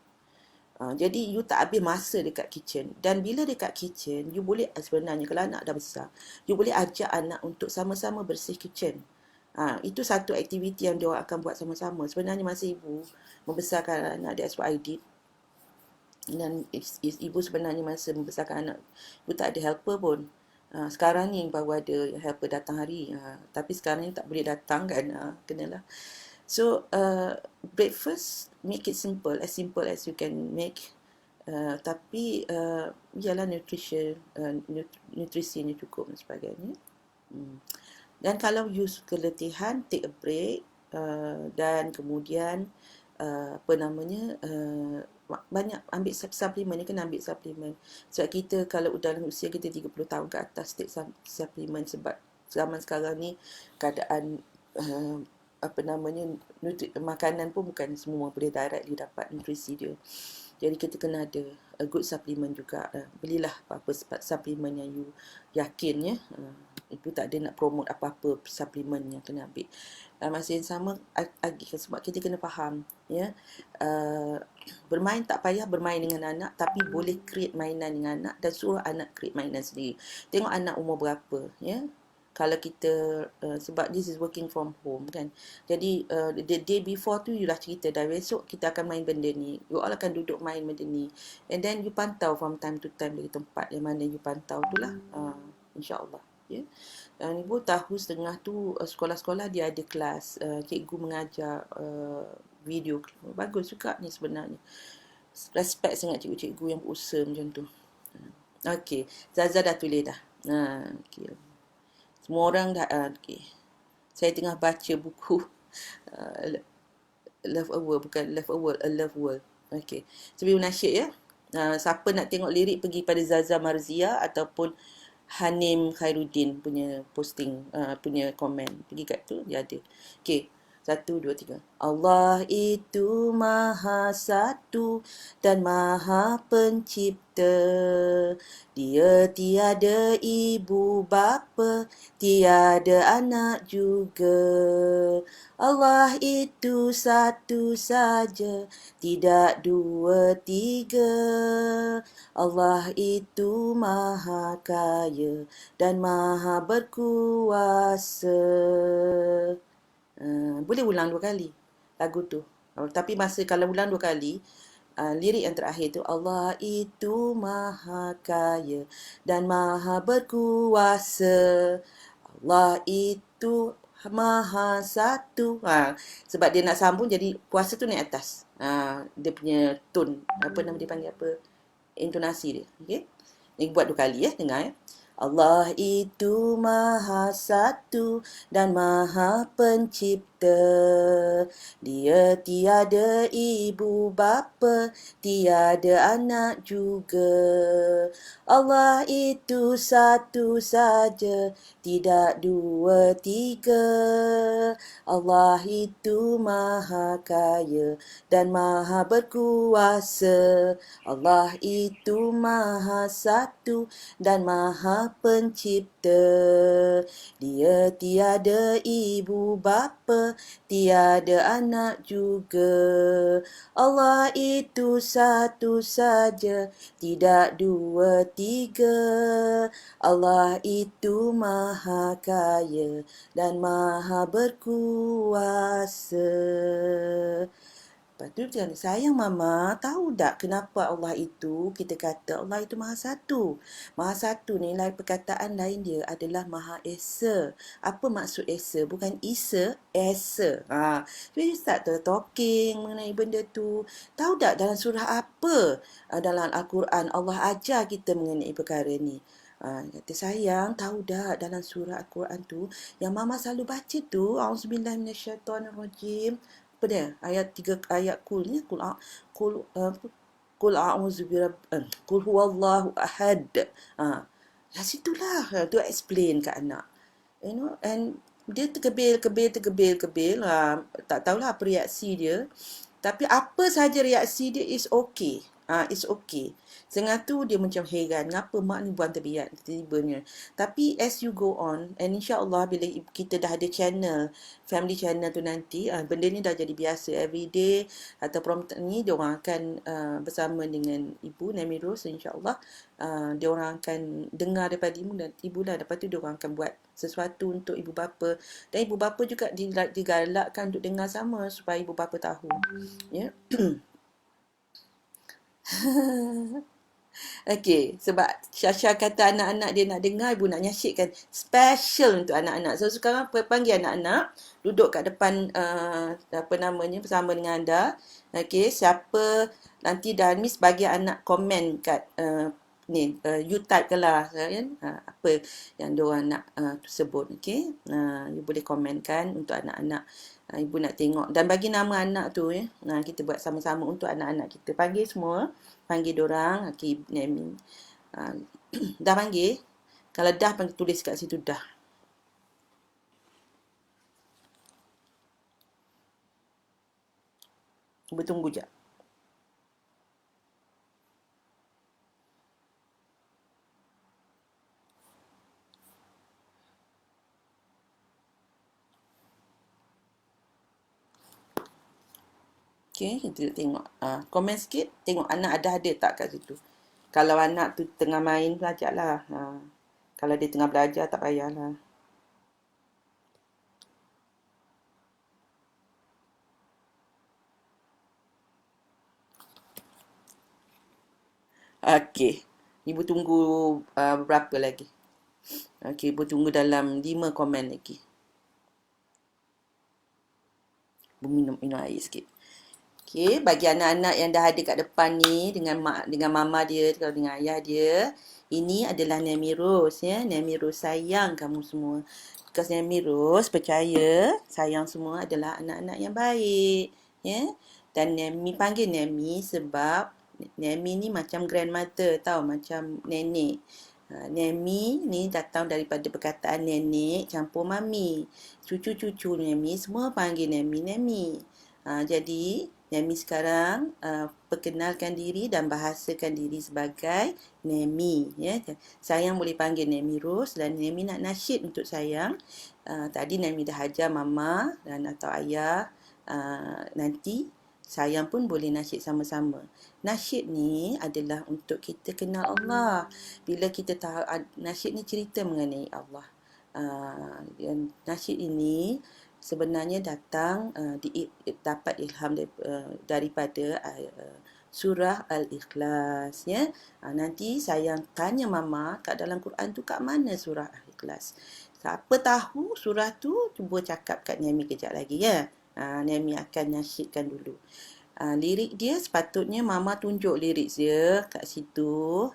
Jadi you tak habis masa dekat kitchen. Dan bila dekat kitchen, you boleh sebenarnya kalau anak dah besar, you boleh ajak anak untuk sama-sama bersih kitchen. Itu satu aktiviti yang dia akan buat sama-sama. Sebenarnya masa ibu membesarkan anak, that's what I did. Dan ibu sebenarnya masa membesarkan anak, ibu tak ada helper pun. Sekarang ni baru ada helper datang hari. Tapi sekarang ni tak boleh datang kan. Kenalah. So, breakfast, make it simple as you can make. Tapi, ialah nutrisinya cukup dan sebagainya. Dan kalau you keletihan, take a break. Dan kemudian, banyak ambil suplemen ni, kena ambil suplemen. Sebab kita kalau dalam usia kita 30 tahun ke atas, take suplemen, sebab zaman sekarang ni keadaan makanan pun bukan semua boleh directly dapat nutrisi dia. Jadi kita kena ada a good supplement juga. Belilah apa-apa suplemen yang you yakin ya. Ibu tak ada nak promote apa-apa suplemen yang kena ambil. Masa yang sama, sebab kita kena faham ya, bermain tak payah bermain dengan anak, tapi boleh create mainan dengan anak dan suruh anak create mainan sendiri. Tengok anak umur berapa ya. kalau kita sebab this is working from home kan. Jadi the day before tu you dah cerita dah besok kita akan main benda ni. You all akan duduk main benda ni. And then you pantau from time to time dari tempat yang mana you pantau tu lah. InsyaAllah. Ya. Ibu tahu setengah tu sekolah-sekolah dia ada kelas. Cikgu mengajar video. Bagus juga ni sebenarnya. Respect sangat cikgu-cikgu yang berusaha macam tu. Okey, Zaza dah tulis dah. Okey. Semua orang dah okey. Saya tengah baca buku Love a World, bukan Love a World, A Love World. Okey. Sebelum nasyid ya. Siapa nak tengok lirik pergi pada Zaza Marzia ataupun Hanim Khairuddin punya posting, punya komen. Pergi kat tu dia ada. Okey. 1, 2, 3. Allah itu Maha Satu dan Maha Pencipta. Dia tiada ibu bapa, tiada anak juga. Allah itu satu saja, tidak dua tiga. Allah itu Maha Kaya dan Maha Berkuasa. Boleh ulang 2 kali lagu tu. Tapi masa kalau ulang 2 kali, lirik yang terakhir tu, Allah itu Maha Kaya dan Maha Berkuasa. Allah itu Maha Satu. Sebab dia nak sambung jadi kuasa tu naik atas. Dia punya tone, apa nama dia panggil apa? Intonasi dia. Okey. Ni buat 2 kali ya, dengar ya. Allah itu Maha Satu dan Maha Pencipta. Dia tiada ibu bapa, tiada anak juga. Allah itu satu saja, tidak dua tiga. Allah itu Maha Kaya dan Maha Berkuasa. Allah itu Maha Satu dan Maha Pencipta. Dia tiada ibu bapa, tiada anak juga. Allah itu satu saja, tidak dua tiga. Allah itu Maha Kaya dan Maha Berkuasa. Lepas tu dia kata, sayang Mama, tahu tak kenapa Allah itu, kita kata Allah itu Maha Satu. Maha Satu ni lain perkataan lain dia adalah Maha Esa. Apa maksud Esa? Bukan Isa, Esa. Jadi start talking mengenai benda tu. Tahu tak dalam surah apa dalam Al-Quran Allah ajar kita mengenai perkara ni? Kata sayang, tahu tak dalam surah Al-Quran tu yang Mama selalu baca tu, Auzubillahi minasyaitonirrajim. Apa dia? Ayat 3, ayat kul ni, kul a'udzu kul huwallahu ahad. Lah situlah tu explain kat anak. You know, and dia terkebil. Tak tahulah apa reaksi dia. Tapi apa saja reaksi dia is okay. It's okay. Setengah tu dia macam heran, kenapa mak ni buang terbiat tiba-tibanya. Tapi as you go on, and insyaAllah bila kita dah ada channel, family channel tu nanti, benda ni dah jadi biasa everyday, atau prompter ni dia orang akan bersama dengan ibu Nami Rose, insyaAllah dia orang akan dengar daripada ibu lah. Lepas tu dia orang akan buat sesuatu untuk ibu bapa, dan ibu bapa juga digalakkan untuk dengar sama supaya ibu bapa tahu. Ya. Okey, sebab Syasha kata anak-anak dia nak dengar, ibu nak nyasyidkan special untuk anak-anak. So sekarang panggil anak-anak duduk kat depan bersama dengan anda. Okey, siapa nanti dan Miss bagi anak komen kat you type ke lah kan, apa yang diorang nak sebut. Okey, you boleh komenkan untuk anak-anak. Ibu nak tengok dan bagi nama anak tu ya. Kita buat sama-sama untuk anak-anak kita. Panggil semua, panggil diorang. Okey, naming. Dah panggil? Kalau dah, panggil tulis kat situ dah. Ibu tunggu jap. Okay, kita tengok. Komen sikit, tengok anak ada tak kat situ. Kalau anak tu tengah main, belajar lah. Kalau dia tengah belajar, tak payahlah. Okey. Ibu tunggu berapa lagi? Okey, ibu tunggu dalam 5 komen lagi. Ibu minum air sikit. Okey, bagi anak-anak yang dah ada kat depan ni dengan dengan mama dia atau dengan ayah dia, ini adalah Nemi Rose ya. Nemi Rose sayang kamu semua. Because Nemi Rose percaya sayang semua adalah anak-anak yang baik, ya. Dan Nemi panggil Nemi sebab Nemi ni macam grandmother tau, macam nenek. Nemi ni datang daripada perkataan nenek campur mami. Cucu-cucu Nemi semua panggil Nemi Nemi. Jadi Nemi sekarang perkenalkan diri dan bahasakan diri sebagai Nemi, ya. Sayang boleh panggil Nemi Rose dan Nemi nak nasyid untuk sayang. Tadi Nemi dah ajar mama dan atau ayah. Nanti sayang pun boleh nasyid sama-sama. Nasyid ni adalah untuk kita kenal Allah. Bila kita tahu nasyid ni cerita mengenai Allah. Dan nasyid ini sebenarnya datang dapat ilham daripada surah Al-Ikhlas, ya. Nanti sayang tanya mama kat dalam Quran tu kat mana surah Al-Ikhlas. Siapa tahu surah tu, cuba cakap kat Nemi kejap lagi, ya. Nemi akan nasyidkan dulu. Lirik dia sepatutnya mama tunjuk lirik dia kat situ.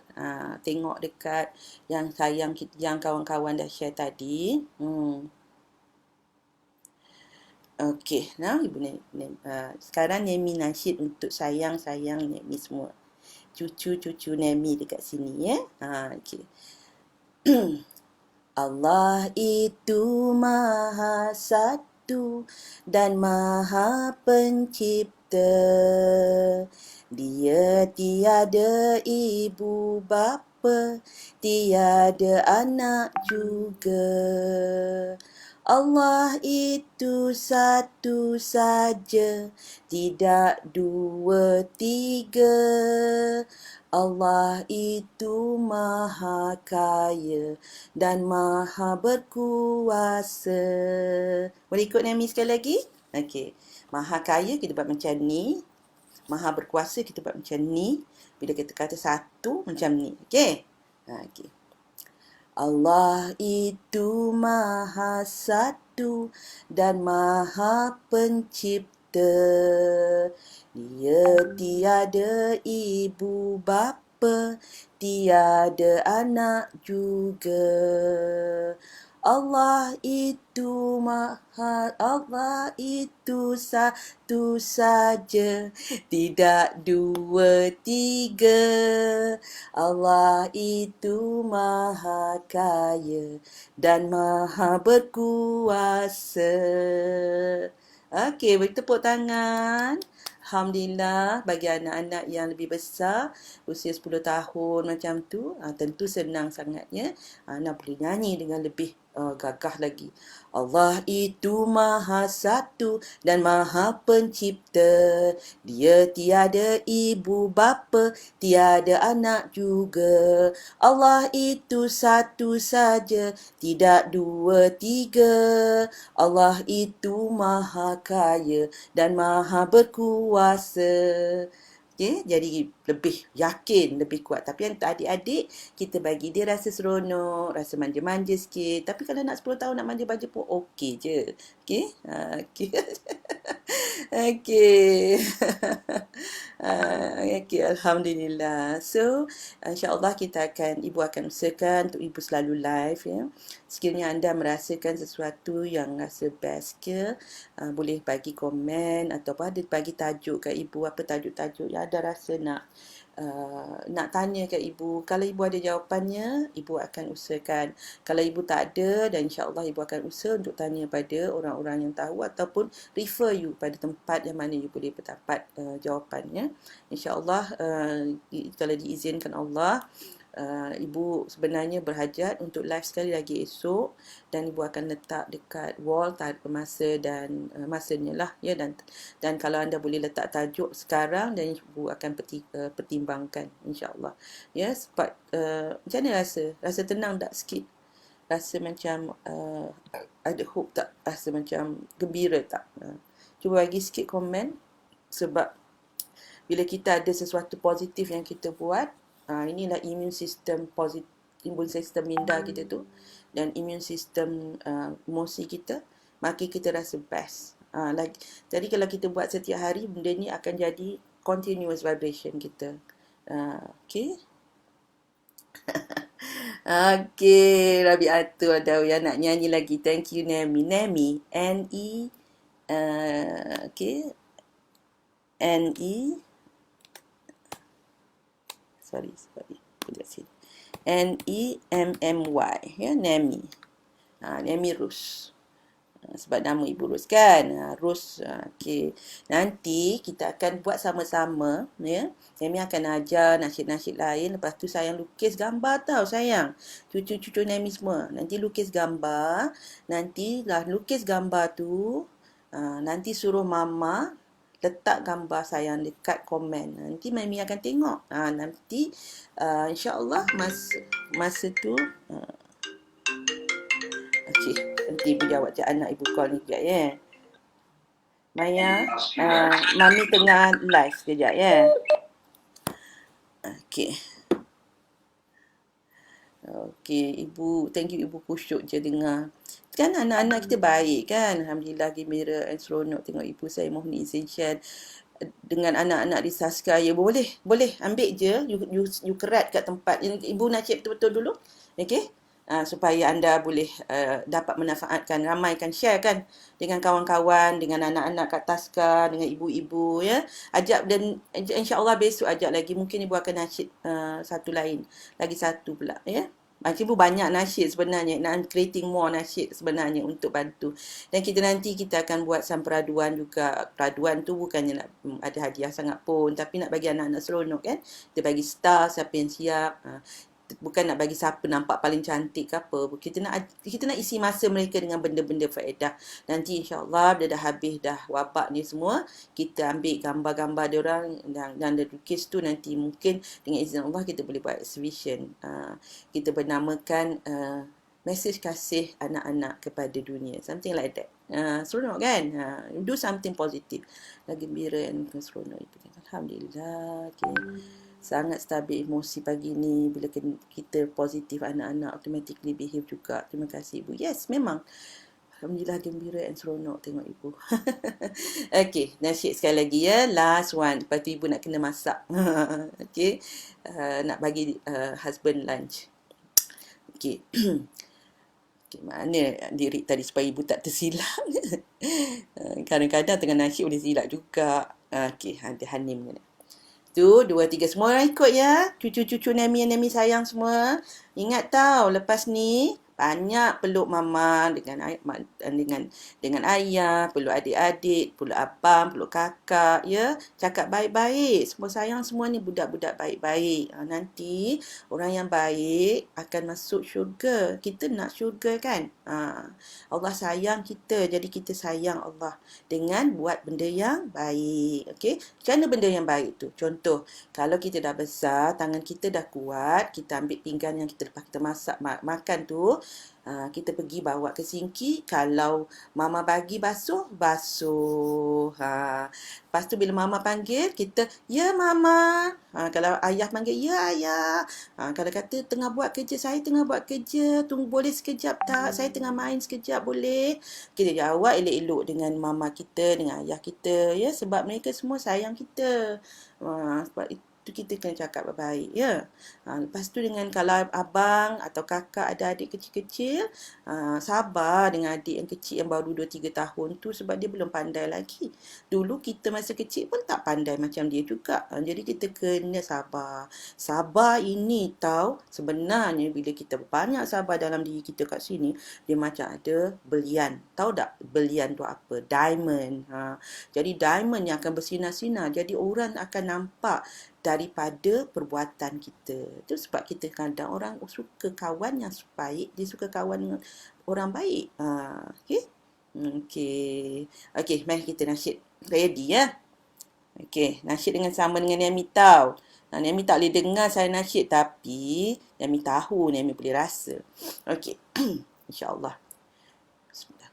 Tengok dekat yang sayang yang kawan-kawan dah share tadi. Okey, nah ibu sekarang Nemi nasyid untuk sayang-sayang Nemi semua. Cucu-cucu Nemi dekat sini, ya. Okey. Allah itu Maha Satu dan Maha Pencipta. Dia tiada ibu bapa, tiada anak juga. Allah itu satu saja, tidak dua tiga. Allah itu Maha Kaya dan Maha Berkuasa. Boleh ikut Nami sekali lagi? Okey. Maha Kaya kita buat macam ni. Maha Berkuasa kita buat macam ni. Bila kita kata satu, macam ni. Okey? Okey. Allah itu Maha Satu dan Maha Pencipta. Dia tiada ibu bapa, tiada anak juga. Allah itu satu saja, tidak dua tiga. Allah itu Maha Kaya dan Maha Berkuasa. Okey, beri tepuk tangan. Alhamdulillah, bagi anak-anak yang lebih besar, usia 10 tahun macam tu, tentu senang sangatnya. Anak boleh nyanyi dengan lebih gagah lagi. Allah itu Maha Satu dan Maha Pencipta. Dia tiada ibu bapa, tiada anak juga. Allah itu satu saja, tidak dua tiga. Allah itu Maha Kaya dan Maha Berkuasa. Okay, jadi lebih yakin, lebih kuat. Tapi yang adik-adik, kita bagi dia rasa seronok, rasa manja-manja sikit. Tapi kalau nak 10 tahun nak manja-manja pun okey je. Okay? Okay. Okay. Okay, Alhamdulillah. So, insyaAllah Ibu akan usahakan untuk Ibu selalu live, ya. Sekiranya anda merasakan sesuatu yang rasa best ke, boleh bagi komen ataupun ada bagi tajuk kat Ibu, apa tajuk-tajuk yang ada rasa nak tanya kat Ibu. Kalau Ibu ada jawapannya, Ibu akan usahakan. Kalau Ibu tak ada, dan insyaAllah Ibu akan usaha untuk tanya pada orang-orang yang tahu ataupun refer you pada tempat yang mana you boleh berdapat jawapannya. InsyaAllah kalau diizinkan Allah, Ibu sebenarnya berhajat untuk live sekali lagi esok, dan Ibu akan letak dekat wall tarikh masa dan masanya lah, ya. Dan kalau anda boleh letak tajuk sekarang, dan Ibu akan pertimbangkan insyaAllah, ya. Sebab macam mana rasa tenang tak sikit? Rasa macam ada hope tak? Rasa macam gembira tak? Cuba bagi sikit komen. Sebab bila kita ada sesuatu positif yang kita buat, Inilah immune system positif, immune system minda kita tu, dan immune system emosi kita, maka kita rasa best. Jadi kalau kita buat setiap hari, benda ni akan jadi continuous vibration kita. Okay. Okay, Rabiatul Adawiyah nak nyanyi lagi. Thank you, Nemi. Nemi, N-E, okay, N-E, sorry, boleh sini. N-E-M-M-Y, ya, Nemi. Nemi Rus. Sebab nama Ibu Rus kan. Rus. Okay. Nanti kita akan buat sama-sama, ya. Nemi akan ajar nasyid-nasyid lain. Lepas tu sayang lukis gambar tau sayang. Cucu-cucu Nemi semua. Nanti lukis gambar. Nanti lah lukis gambar tu. Nanti suruh mama letak gambar sayang dekat komen. Nanti Mami akan tengok. Nanti insya-Allah masa tu okey, nanti ibu jawab je anak ibu call ni kejap ya. Maya, Mami tengah live sekejap ya. Okey. Okey, ibu, thank you ibu kusyuk je dengar. Kan anak-anak kita baik kan. Alhamdulillah gembira dan seronok tengok ibu saya mohon izin share dengan anak-anak di Saskar. Ya, boleh ambil je, you kerat kat tempat yang ibu nak cek betul-betul dulu. Okey. Supaya anda boleh dapat manfaatkan, ramaikan, share kan dengan kawan-kawan, dengan anak-anak kat Taska, dengan ibu-ibu ya. Ajak, dan insya-Allah besok ajak lagi, mungkin ibu akan nasyid satu lain, lagi satu pula ya. Macam ibu banyak nasyid sebenarnya, nak creating more nasyid sebenarnya untuk bantu. Dan nanti kita akan buat samperaduan juga. Peraduan tu bukannya nak ada hadiah sangat pun, tapi nak bagi anak-anak seronok kan. Kita bagi star siapa yang siap. Bukan nak bagi siapa nampak paling cantik ke apa. Kita nak isi masa mereka dengan benda-benda faedah. Nanti insya-Allah bila dah habis dah wabak ni semua, kita ambil gambar-gambar dia orang dan lukis tu, nanti mungkin dengan izin Allah kita boleh buat exhibition. Kita bernamakan mesej kasih anak-anak kepada dunia. Something like that. Seronok kan? Do something positive. Lagi gembira dan seronok itu. Alhamdulillah. Okay. Sangat stabil emosi pagi ni. Bila kita positif, anak-anak automatically behave juga. Terima kasih ibu. Yes, memang. Alhamdulillah gembira dan seronok tengok ibu. Okay, nasyid sekali lagi ya. Last one. Lepas tu ibu nak kena masak. Okay. Nak bagi husband lunch. Okay. Okay, mana diri tadi supaya ibu tak tersilap. Kadang-kadang tengah nasyid boleh silap juga. Okay, ada Hanim ni. Tu, 2, 3. Semua orang ikut ya. Cucu-cucu Nemi yang Nemi sayang semua. Ingat tau, lepas ni banyak peluk mama dengan ayah, peluk adik-adik, peluk abang, peluk kakak ya. Cakap baik-baik. Semua sayang semua ni budak-budak baik-baik. Nanti orang yang baik akan masuk syurga. Kita nak syurga kan? Allah sayang kita, jadi kita sayang Allah dengan buat benda yang baik. Okey? Macam mana benda yang baik tu? Contoh, kalau kita dah besar, tangan kita dah kuat, kita ambil pinggan yang kita lepas kita masak makan tu, kita pergi bawa ke sinki. Kalau mama bagi basuh. Lepas tu bila mama panggil, kita, ya mama. Kalau ayah panggil, ya ayah. Kalau kata tengah buat kerja, saya tengah buat kerja, tunggu boleh sekejap tak? Saya tengah main sekejap boleh? Kita jawab elok-elok dengan mama kita, dengan ayah kita ya, sebab mereka semua sayang kita. Sebab itu kita kena cakap baik-baik ya. Lepas tu dengan kalau abang atau kakak ada adik kecil-kecil, sabar dengan adik yang kecil yang baru 2-3 tahun tu, sebab dia belum pandai lagi. Dulu kita masa kecil pun tak pandai macam dia juga. Jadi kita kena sabar. Sabar ini tahu sebenarnya bila kita banyak sabar dalam diri kita kat sini, dia macam ada belian. Tahu tak belian tu apa? Diamond. Jadi diamond yang akan bersinar-sinar. Jadi orang akan nampak daripada perbuatan kita. Itu sebab kita kadang orang suka kawan yang baik, dia suka kawan dengan orang baik. Okey? Okey. Okey, mari kita nasyid. Ready ya? Okey, nasyid sama dengan Nemi tau. Nemi tak boleh dengar saya nasyid, tapi Nemi tahu, Nemi boleh rasa. Okey. InsyaAllah. Bismillah.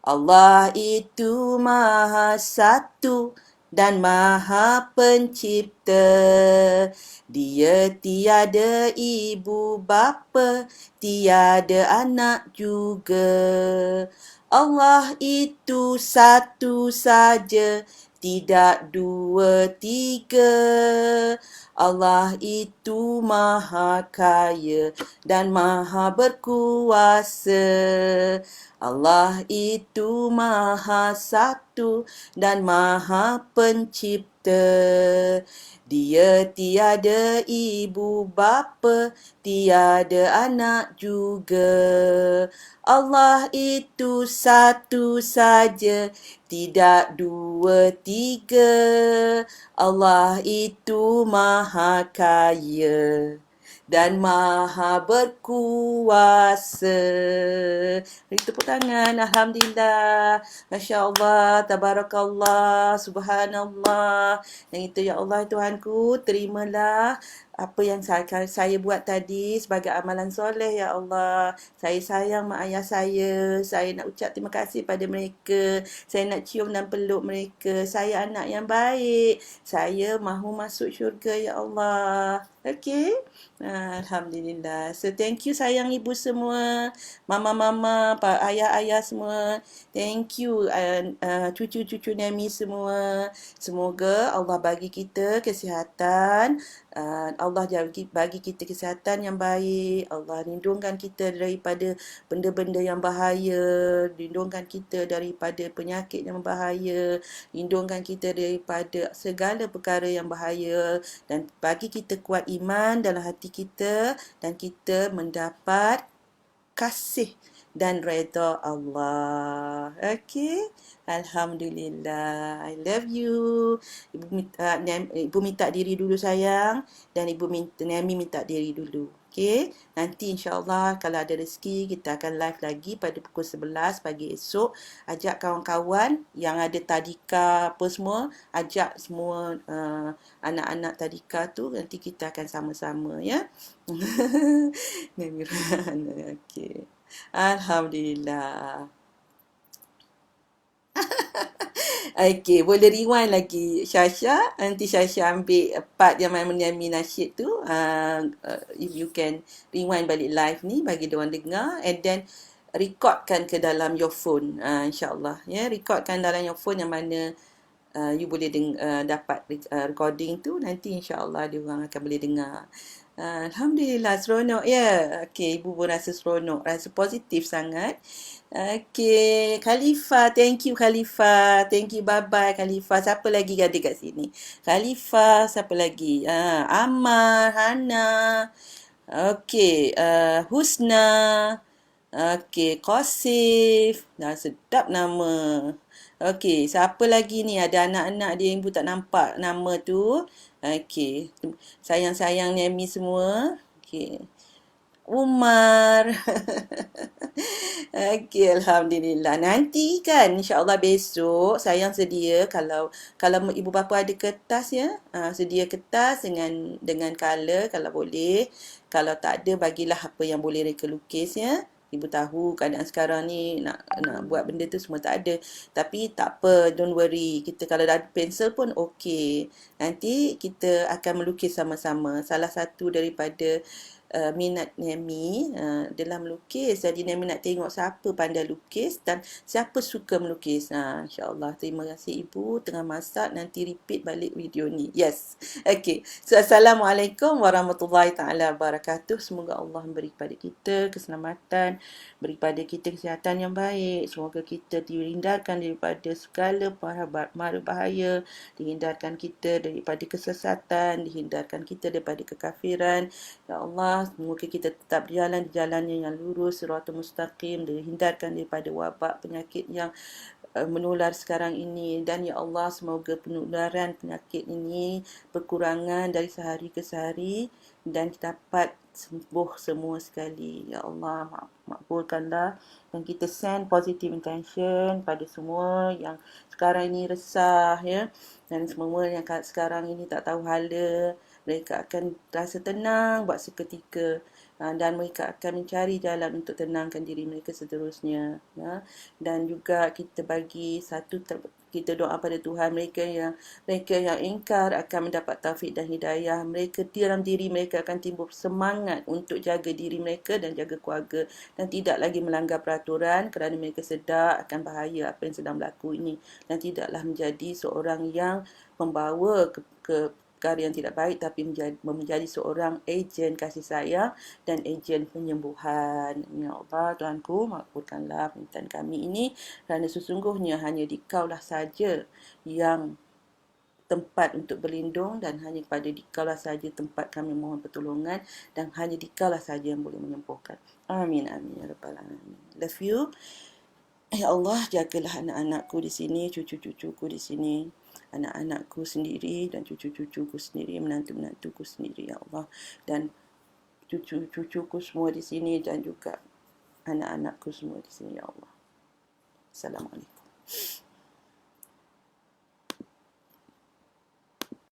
Allah itu Maha Satu dan Maha Pencipta. Dia tiada ibu bapa, tiada anak juga. Allah itu satu saja, tidak dua tiga. Allah itu maha kaya dan maha berkuasa. Allah itu maha satu dan maha pencipta. Dia tiada ibu bapa, tiada anak juga. Allah itu satu saja, tidak dua tiga. Allah itu maha kaya dan maha berkuasa. Beri tepuk tangan. Alhamdulillah. Masya Allah. Tabarakallah. Subhanallah. Yang itu ya Allah Tuhanku, terimalah apa yang saya buat tadi sebagai amalan soleh ya Allah. Saya sayang mak ayah saya. Saya nak ucap terima kasih pada mereka. Saya nak cium dan peluk mereka. Saya anak yang baik. Saya mahu masuk syurga ya Allah. Okey. Alhamdulillah. So thank you sayang ibu semua. Mama-mama, pak ayah-ayah semua. Thank you cucu-cucu Nami semua. Semoga Allah bagi kita kesihatan. Allah bagi kita kesihatan yang baik. Allah lindungkan kita daripada benda-benda yang bahaya. Lindungkan kita daripada penyakit yang bahaya. Lindungkan kita daripada segala perkara yang bahaya. Dan bagi kita kuat iman dalam hati kita. Dan kita mendapat kasih dan redha Allah. Okey. Alhamdulillah. I love you. Ibu minta diri dulu sayang. Dan Nami minta diri dulu. Okey. Nanti insyaAllah kalau ada rezeki kita akan live lagi pada pukul 11 pagi esok. Ajak kawan-kawan yang ada tadika apa semua. Ajak semua anak-anak tadika tu. Nanti kita akan sama-sama ya. Nami Rana. Okey. Alhamdulillah. Okey, boleh rewind lagi Syasha. Nanti Syasha ambil part yang Nami nasyid tu. If you can rewind balik live ni bagi diorang dengar. And then recordkan ke dalam your phone. InsyaAllah. Ya, recordkan dalam your phone yang mana you boleh dapat recording tu. Nanti insyaAllah diorang akan boleh dengar. Alhamdulillah, seronok ya. Okey, ibu pun rasa seronok. Rasa positif sangat. Okey, Khalifah. Thank you, Khalifah. Thank you, bye-bye, Khalifah. Siapa lagi ada kat sini? Khalifah, siapa lagi? Ammar, Hana. Okey, Husna. Okey, Qasif. Dah sedap nama. Okey, siapa lagi ni? Ada anak-anak dia yang ibu tak nampak nama tu. Okey, sayang-sayang Nami semua. Okey. Umar. Okey, Alhamdulillah. Nanti kan insyaAllah besok sayang sedia kalau ibu bapa ada kertas ya. Sedia kertas dengan color kalau boleh. Kalau tak ada bagilah apa yang boleh mereka lukis ya. Ibu tahu keadaan sekarang ni nak buat benda tu semua tak ada. Tapi tak apa, don't worry. Kita kalau dah ada pensel pun okey. Nanti kita akan melukis sama-sama. Salah satu daripada minat Nami dalam melukis. Jadi Nami nak tengok siapa pandai lukis dan siapa suka melukis. InsyaAllah. Terima kasih Ibu. Tengah masak. Nanti repeat balik video ni. Yes. Okay. So, Assalamualaikum warahmatullahi ta'ala wabarakatuh. Semoga Allah memberi kepada kita keselamatan. Beri pada kita kesihatan yang baik. Semoga kita dihindarkan daripada segala mara bahaya. Dihindarkan kita daripada kesesatan. Dihindarkan kita daripada kekafiran. Ya Allah, semoga kita tetap berjalan di jalannya yang lurus, siratul mustaqim, dihindarkan daripada wabak penyakit yang menular sekarang ini. Dan ya Allah, semoga penularan penyakit ini berkurangan dari sehari ke sehari dan dapat sembuh semua sekali. Ya Allah, makbulkanlah dan kita send positive intention pada semua yang sekarang ini resah ya, dan semua yang sekarang ini tak tahu hala. Mereka akan rasa tenang buat seketika dan mereka akan mencari jalan untuk tenangkan diri mereka seterusnya, ya. Dan juga kita bagi kita doa pada Tuhan, mereka yang ingkar akan mendapat taufik dan hidayah. Mereka dalam diri mereka akan timbul semangat untuk jaga diri mereka dan jaga keluarga dan tidak lagi melanggar peraturan kerana mereka sedar akan bahaya apa yang sedang berlaku ini, dan tidaklah menjadi seorang yang membawa ke perkara yang tidak baik, tapi menjadi seorang ejen kasih sayang dan ejen penyembuhan. Ya Allah, Tuanku, makbulkanlah permintaan kami ini, kerana sesungguhnya hanya di Kaulah saja yang tempat untuk berlindung, dan hanya kepada Dikaulah saja tempat kami mohon pertolongan, dan hanya Dikaulah saja yang boleh menyembuhkan. Amin, amin, ya Rabbal Alamin. Love you. Ya Allah, jagalah anak-anakku di sini, cucu-cucuku di sini, anak-anakku sendiri dan cucu-cucuku sendiri, menantu-menantuku sendiri, ya Allah. Dan cucu-cucuku semua di sini dan juga anak-anakku semua di sini, ya Allah. Assalamualaikum.